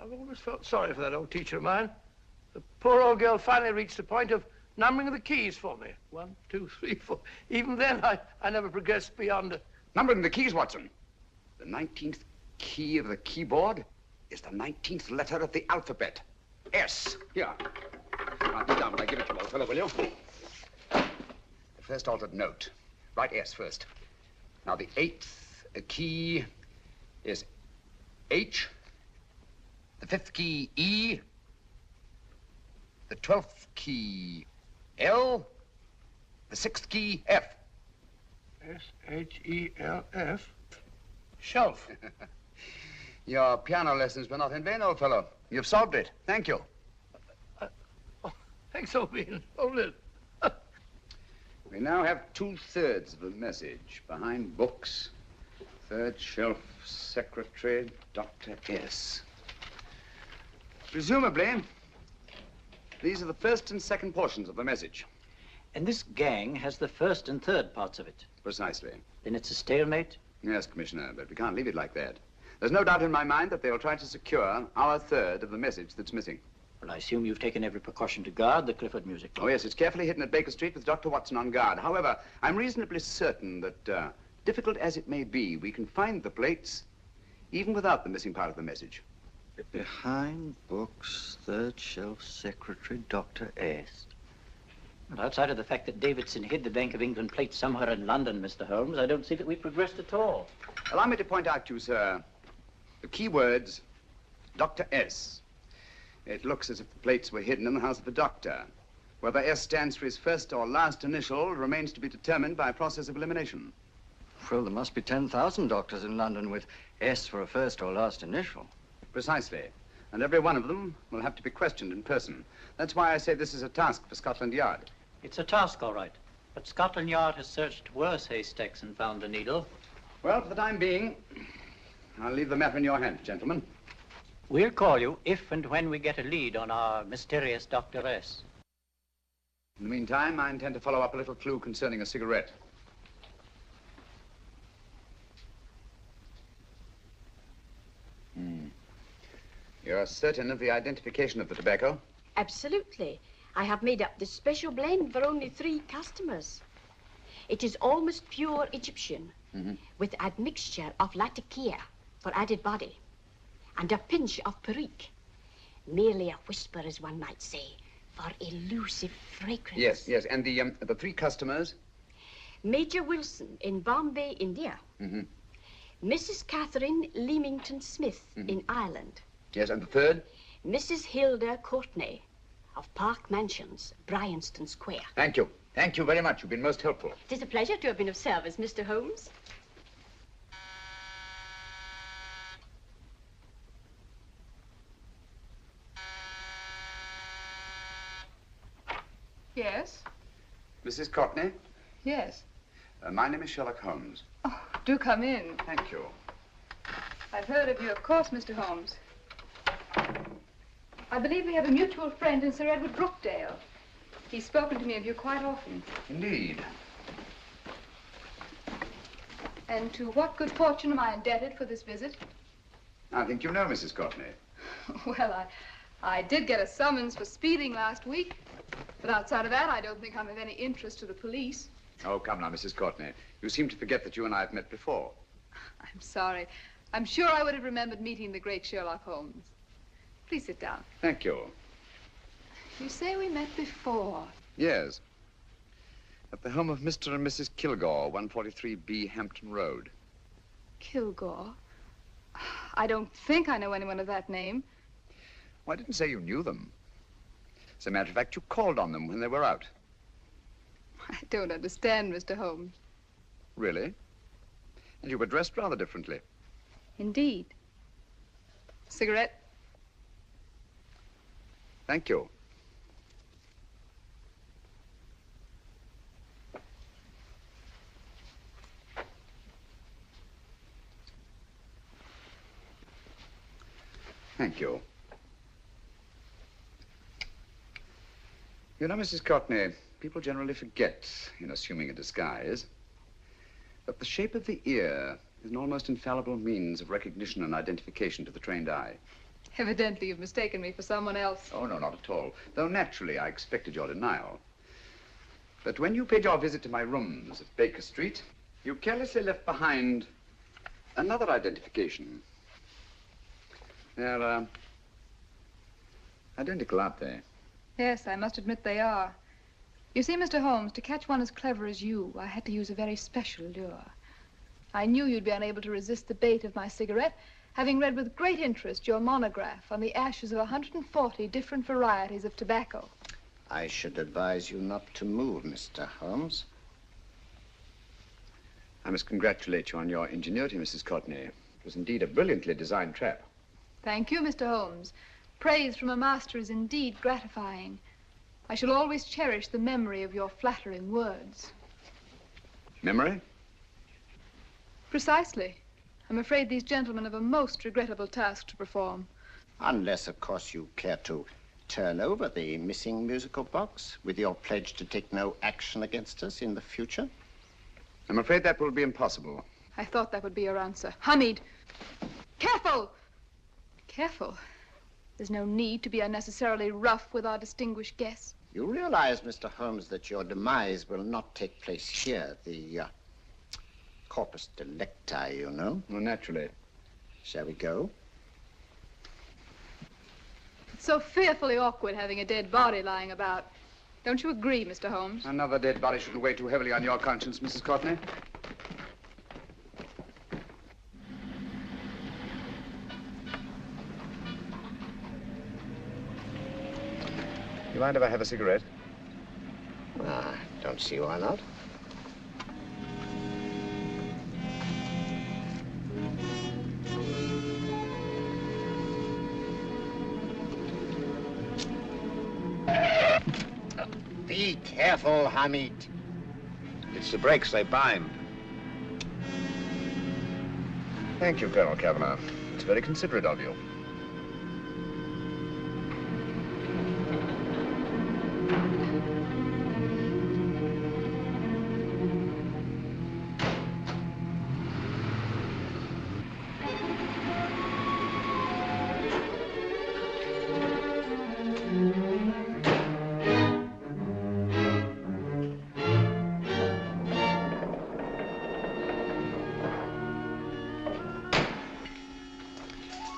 I've always felt sorry for that old teacher of mine. The poor old girl finally reached the point of numbering the keys for me. 1, 2, 3, 4. Even then, I never progressed beyond... Numbering the keys, Watson. The 19th key of the keyboard is the 19th letter of the alphabet. S. Here. Write it down when I give it to you, old fellow, will you? The first altered note. Write S first. Now, the 8th key is H. The 5th key, E. The 12th key, L. The 6th key, F. S-H-E-L-F. Shelf. Your piano lessons were not in vain, old fellow. You've solved it. Thank you. Thanks, old bean. Hold it. We now have 2/3 of the message. Behind books, third shelf, secretary, Dr. S. Presumably, these are the first and second portions of the message. And this gang has the first and third parts of it. Precisely. Then it's a stalemate? Yes, Commissioner, but we can't leave it like that. There's no doubt in my mind that they'll try to secure our third of the message that's missing. Well, I assume you've taken every precaution to guard the Clifford music box. Oh, yes, it's carefully hidden at Baker Street with Dr. Watson on guard. However, I'm reasonably certain that, difficult as it may be, we can find the plates even without the missing part of the message. Behind books, third shelf, secretary, Dr. S. Well, outside of the fact that Davidson hid the Bank of England plate somewhere in London, Mr. Holmes, I don't see that we've progressed at all. Allow me to point out to you, sir, the key words, Dr. S. It looks as if the plates were hidden in the house of a doctor. Whether S stands for his first or last initial remains to be determined by a process of elimination. Well, there must be 10,000 doctors in London with S for a first or last initial. Precisely. And every one of them will have to be questioned in person. That's why I say this is a task for Scotland Yard. It's a task, all right. But Scotland Yard has searched worse haystacks and found a needle. Well, for the time being, I'll leave the matter in your hands, gentlemen. We'll call you if and when we get a lead on our mysterious Dr. S. In the meantime, I intend to follow up a little clue concerning a cigarette. You're certain of the identification of the tobacco? Absolutely. I have made up this special blend for only 3 customers. It is almost pure Egyptian, with admixture of latakia for added body, and a pinch of perique. Merely a whisper, as one might say, for elusive fragrance. Yes, yes. And the 3 customers? Major Wilson in Bombay, India. Mrs. Catherine Leamington Smith in Ireland. Yes, and the 3rd? Mrs. Hilda Courtney of Park Mansions, Bryanston Square. Thank you. Thank you very much. You've been most helpful. It is a pleasure to have been of service, Mr. Holmes. Yes? Mrs. Courtney? Yes. My name is Sherlock Holmes. Oh, do come in. Thank you. I've heard of you, of course, Mr. Holmes. I believe we have a mutual friend in Sir Edward Brookdale. He's spoken to me of you quite often. Indeed. And to what good fortune am I indebted for this visit? I think you know Mrs. Courtney. Well, I did get a summons for speeding last week. But outside of that, I don't think I'm of any interest to the police. Oh, come now, Mrs. Courtney. You seem to forget that you and I have met before. I'm sorry. I'm sure I would have remembered meeting the great Sherlock Holmes. Please sit down. Thank you. You say we met before. Yes. At the home of Mr. and Mrs. Kilgore, 143B Hampton Road. Kilgore? I don't think I know anyone of that name. Well, I didn't say you knew them. As a matter of fact, you called on them when they were out. I don't understand, Mr. Holmes. Really? And you were dressed rather differently. Indeed. Cigarette? Thank you. Thank you. You know, Mrs. Courtney, people generally forget, in assuming a disguise, that the shape of the ear is an almost infallible means of recognition and identification to the trained eye. Evidently, you've mistaken me for someone else. Oh, no, not at all. Though naturally, I expected your denial. But when you paid your visit to my rooms at Baker Street, you carelessly left behind another identification. They're, identical, aren't they? Yes, I must admit they are. You see, Mr. Holmes, to catch one as clever as you, I had to use a very special lure. I knew you'd be unable to resist the bait of my cigarette, having read with great interest your monograph on the ashes of 140 different varieties of tobacco. I should advise you not to move, Mr. Holmes. I must congratulate you on your ingenuity, Mrs. Courtney. It was indeed a brilliantly designed trap. Thank you, Mr. Holmes. Praise from a master is indeed gratifying. I shall always cherish the memory of your flattering words. Memory? Precisely. I'm afraid these gentlemen have a most regrettable task to perform. Unless, of course, you care to turn over the missing musical box with your pledge to take no action against us in the future. I'm afraid that will be impossible. I thought that would be your answer. Hamid! Careful! Careful. There's no need to be unnecessarily rough with our distinguished guest. You realize, Mr. Holmes, that your demise will not take place here. The corpus delicti, you know. Well, naturally. Shall we go? It's so fearfully awkward having a dead body lying about. Don't you agree, Mr. Holmes? Another dead body shouldn't weigh too heavily on your conscience, Mrs. Courtney. You mind if I have a cigarette? I don't see why not. Be careful, Hamid. It's the brakes, they bind. Thank you, Colonel Cavanaugh. It's very considerate of you.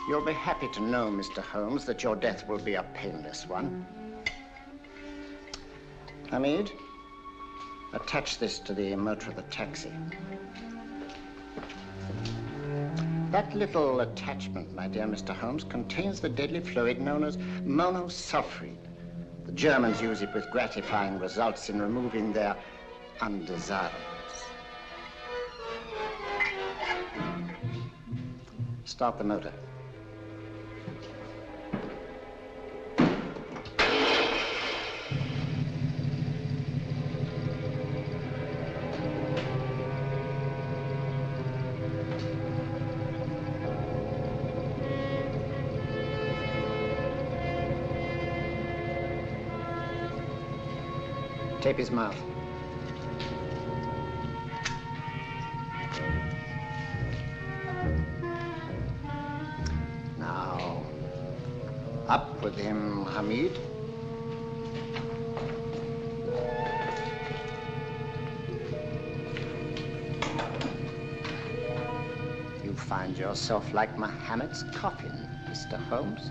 You'll be happy to know, Mr. Holmes, that your death will be a painless one. Hamid, attach this to the motor of the taxi. That little attachment, my dear Mr. Holmes, contains the deadly fluid known as monosulfide. The Germans use it with gratifying results in removing their undesirables. Start the motor. Tape his mouth. Now, Up with him, Hamid. You find yourself like Muhammad's coffin, Mr. Holmes,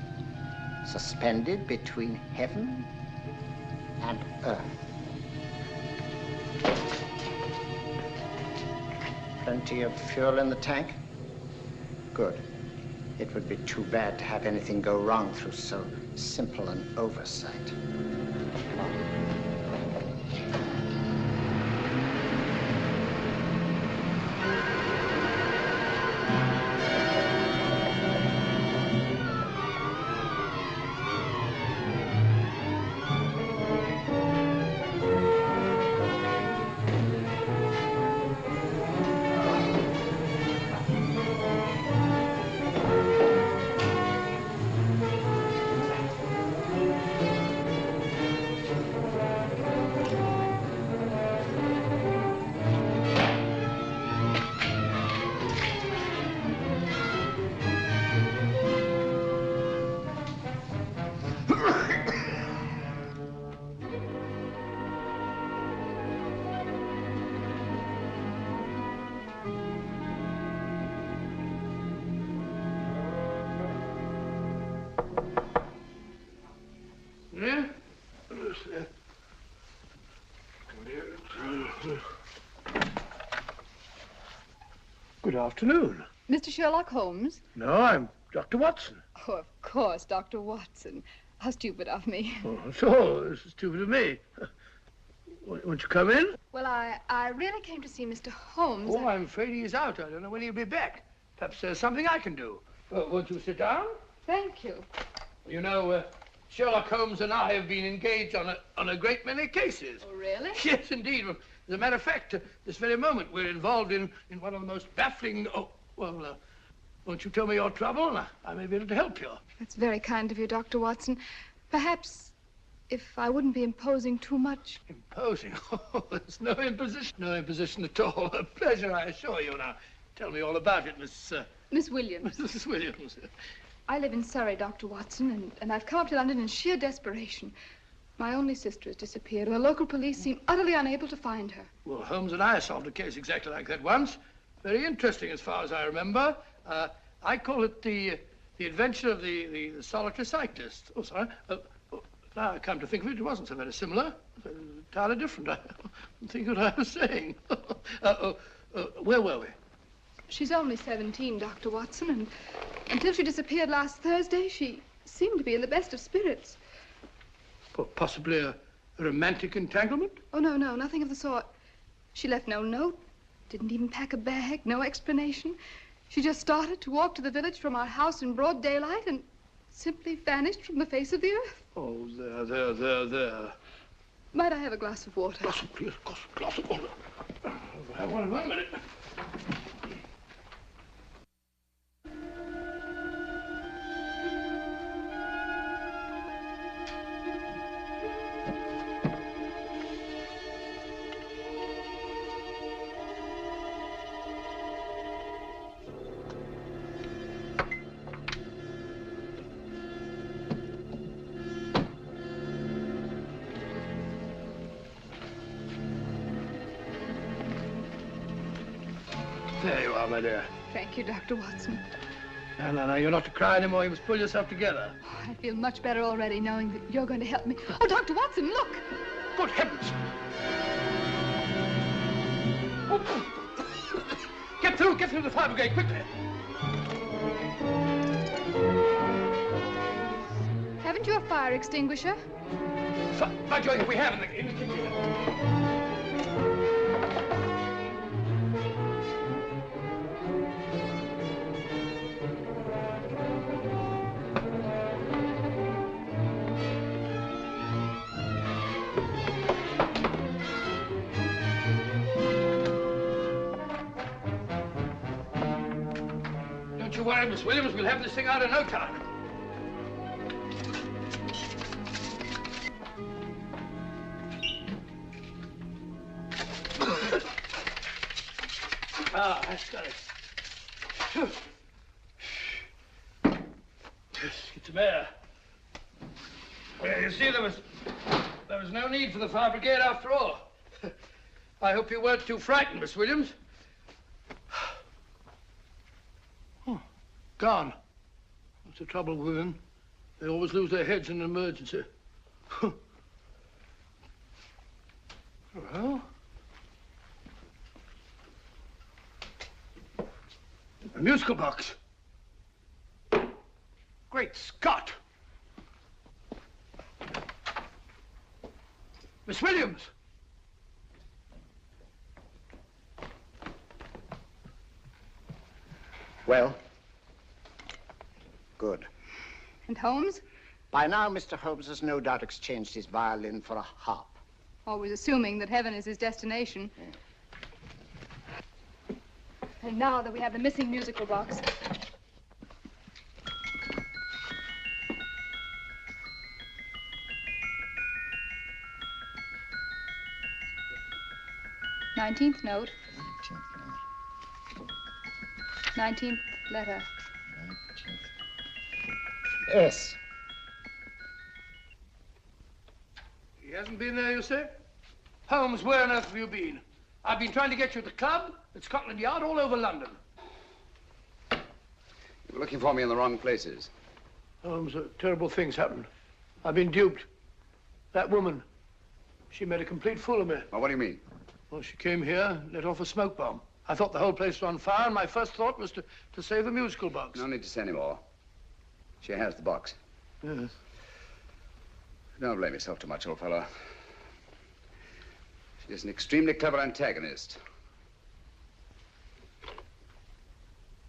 suspended between heaven and earth. Plenty of fuel in the tank? Good. It would be too bad to have anything go wrong through so simple an oversight. Yeah? Good afternoon. Mr. Sherlock Holmes? No, I'm Dr. Watson. Oh, of course, Dr. Watson. How stupid of me. Oh, so, this is stupid of me. Won't you come in? Well, I really came to see Mr. Holmes. Oh, I'm afraid he's out. I don't know when he'll be back. Perhaps there's something I can do. Won't you sit down? Thank you. You know, Sherlock Holmes and I have been engaged on a great many cases. Oh, really? Yes, indeed. As a matter of fact, this very moment, we're involved in one of the most baffling... Oh, well, won't you tell me your trouble, and I may be able to help you. That's very kind of you, Dr. Watson. Perhaps if I wouldn't be imposing too much. Imposing? Oh, there's no imposition. No imposition at all. A pleasure, I assure you. Now, tell me all about it, Miss Williams. Mrs. Williams. I live in Surrey, Dr. Watson, and I've come up to London in sheer desperation. My only sister has disappeared, and the local police seem utterly unable to find her. Well, Holmes and I solved a case exactly like that once. Very interesting, as far as I remember. I call it the adventure of the solitary cyclist. Oh, sorry. Now I come to think of it, it wasn't so very similar. Entirely different. I don't think what I was saying. Where were we? She's only 17, Dr. Watson, and until she disappeared last Thursday, she seemed to be in the best of spirits. Possibly a romantic entanglement? Oh, no, nothing of the sort. She left no note, didn't even pack a bag, no explanation. She just started to walk to the village from our house in broad daylight and simply vanished from the face of the earth. Oh, there. Might I have a glass of water? Glass of water. Have one in 1 minute. There you are, my dear. Thank you, Dr. Watson. No, you're not to cry anymore. You must pull yourself together. Oh, I feel much better already knowing that you're going to help me. Oh, Dr. Watson, look! Good heavens! Oh. Get through the fire brigade, quickly! Haven't you a fire extinguisher? By Jove, we have in the kitchen. Don't you worry, Miss Williams. We'll have this thing out in no time. That's got it. Yes, get some air. Well, you see, there was no need for the fire brigade after all. I hope you weren't too frightened, Miss Williams. Oh, gone. That's the trouble with women. They always lose their heads in an emergency. Well, a musical box. Great Scott! Miss Williams! Well? Good. And Holmes? By now, Mr. Holmes has no doubt exchanged his violin for a harp. Always assuming that heaven is his destination. And now that we have the missing musical box. Nineteenth note. 19th letter. Yes. He hasn't been there, you say? Holmes, where on earth have you been? I've been trying to get you at the club, at Scotland Yard, all over London. You were looking for me in the wrong places. Holmes, terrible things happened. I've been duped. That woman, she made a complete fool of me. Well, what do you mean? Well, she came here, let off a smoke bomb. I thought the whole place was on fire, and my first thought was to save the musical box. No need to say any more. She has the box. Yes. Don't blame yourself too much, old fellow. She's an extremely clever antagonist.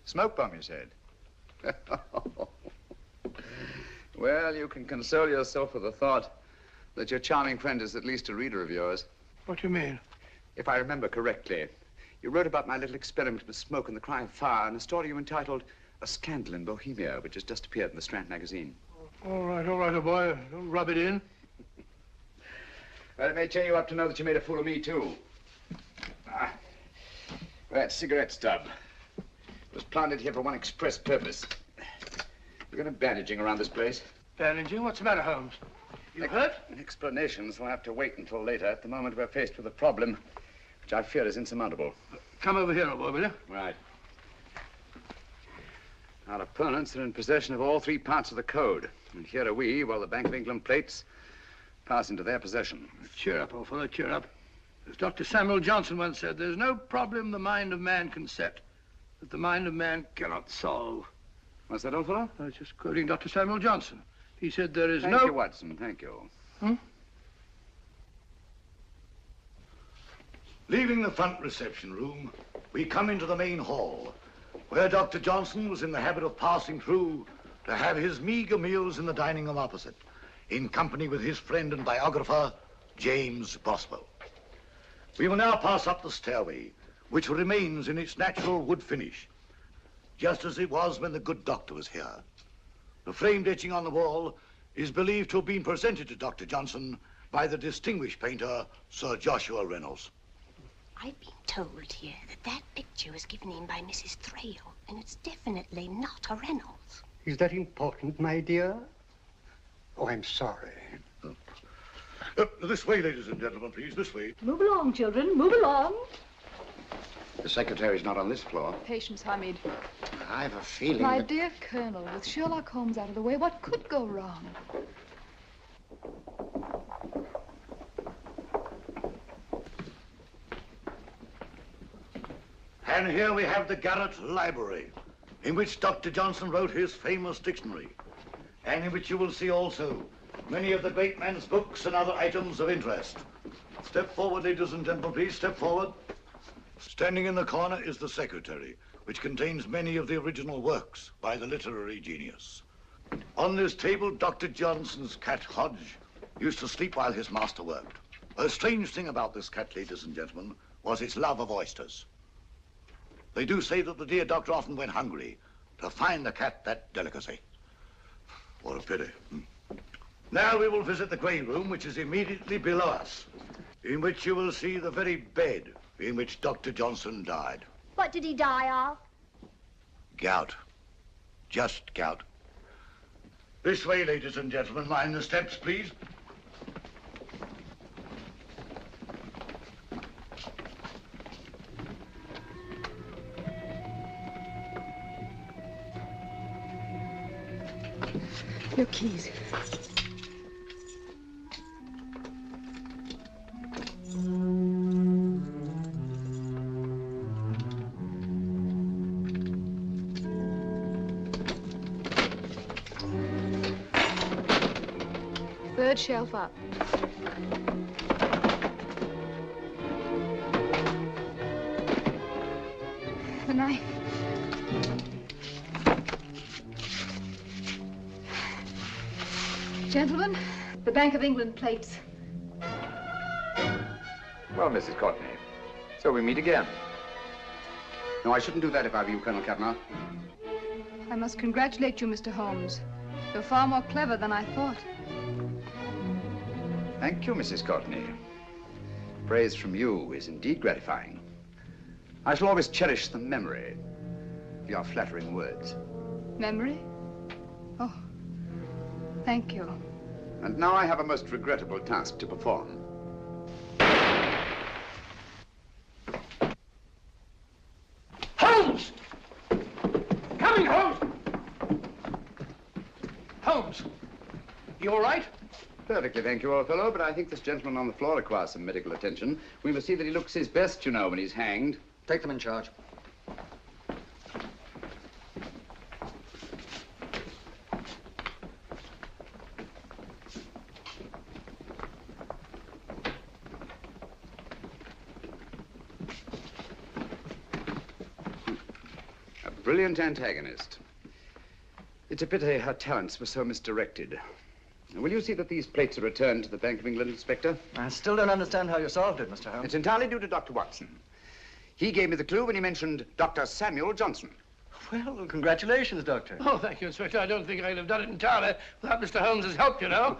Smoke bomb, you said? Well, you can console yourself with the thought that your charming friend is at least a reader of yours. What do you mean? If I remember correctly, you wrote about my little experiment with smoke and the cry of fire in a story you entitled A Scandal in Bohemia, which has just appeared in the Strand magazine. All right, old boy. Don't rub it in. Well, it may cheer you up to know that you made a fool of me, too. That cigarette stub was planted here for one express purpose. We're going to bandaging around this place. Bandaging? What's the matter, Holmes? You hurt? Explanations will have to wait until later. At the moment, we're faced with a problem which I fear is insurmountable. Come over here, old boy, will you? Right. Our opponents are in possession of all three parts of the code. And here are we, while the Bank of England plates pass into their possession. Cheer up, old fellow, cheer up. As Dr. Samuel Johnson once said, there's no problem the mind of man can set that the mind of man cannot solve. What's that, old fellow? I was just quoting Dr. Samuel Johnson. He said there is Thank you, Watson. Thank you. Leaving the front reception room, we come into the main hall, where Dr. Johnson was in the habit of passing through to have his meager meals in the dining room opposite, in company with his friend and biographer, James Boswell. We will now pass up the stairway, which remains in its natural wood finish, just as it was when the good doctor was here. The framed etching on the wall is believed to have been presented to Dr. Johnson by the distinguished painter, Sir Joshua Reynolds. I've been told here that that picture was given in by Mrs. Thrale, and it's definitely not a Reynolds. Is that important, my dear? Oh, I'm sorry. This way, ladies and gentlemen, please, this way. Move along, children, move along. The secretary's not on this floor. Patience, Hamid. I have a feeling My that... dear Colonel, with Sherlock Holmes out of the way, what could go wrong? And here we have the Garrett Library, in which Dr. Johnson wrote his famous dictionary, and in which you will see also many of the great man's books and other items of interest. Step forward, ladies and gentlemen, please, step forward. Standing in the corner is the secretary, which contains many of the original works by the literary genius. On this table, Dr. Johnson's cat, Hodge, used to sleep while his master worked. A strange thing about this cat, ladies and gentlemen, was its love of oysters. They do say that the dear doctor often went hungry to find the cat that delicacy. What a pity. Now we will visit the grey room, which is immediately below us, in which you will see the very bed in which Dr. Johnson died. What did he die of? Gout. Just gout. This way, ladies and gentlemen. Mind the steps, please. Your keys. Third shelf up. The knife. Gentlemen, the Bank of England plates. Well, Mrs. Courtney, so we meet again. No, I shouldn't do that if I were you, Colonel Kavanaugh. I must congratulate you, Mr. Holmes. You're far more clever than I thought. Thank you, Mrs. Courtney. Praise from you is indeed gratifying. I shall always cherish the memory of your flattering words. Memory? Oh, thank you. And now I have a most regrettable task to perform. Holmes! Coming, Holmes! Holmes, you all right? Perfectly, thank you, old fellow, but I think this gentleman on the floor requires some medical attention. We must see that he looks his best, you know, when he's hanged. Take them in charge. A brilliant antagonist. It's a pity her talents were so misdirected. Will you see that these plates are returned to the Bank of England, Inspector? I still don't understand how you solved it, Mr. Holmes. It's entirely due to Dr. Watson. He gave me the clue when he mentioned Dr. Samuel Johnson. Well, congratulations, Doctor. Oh, thank you, Inspector. I don't think I'd have done it entirely without Mr. Holmes's help, you know.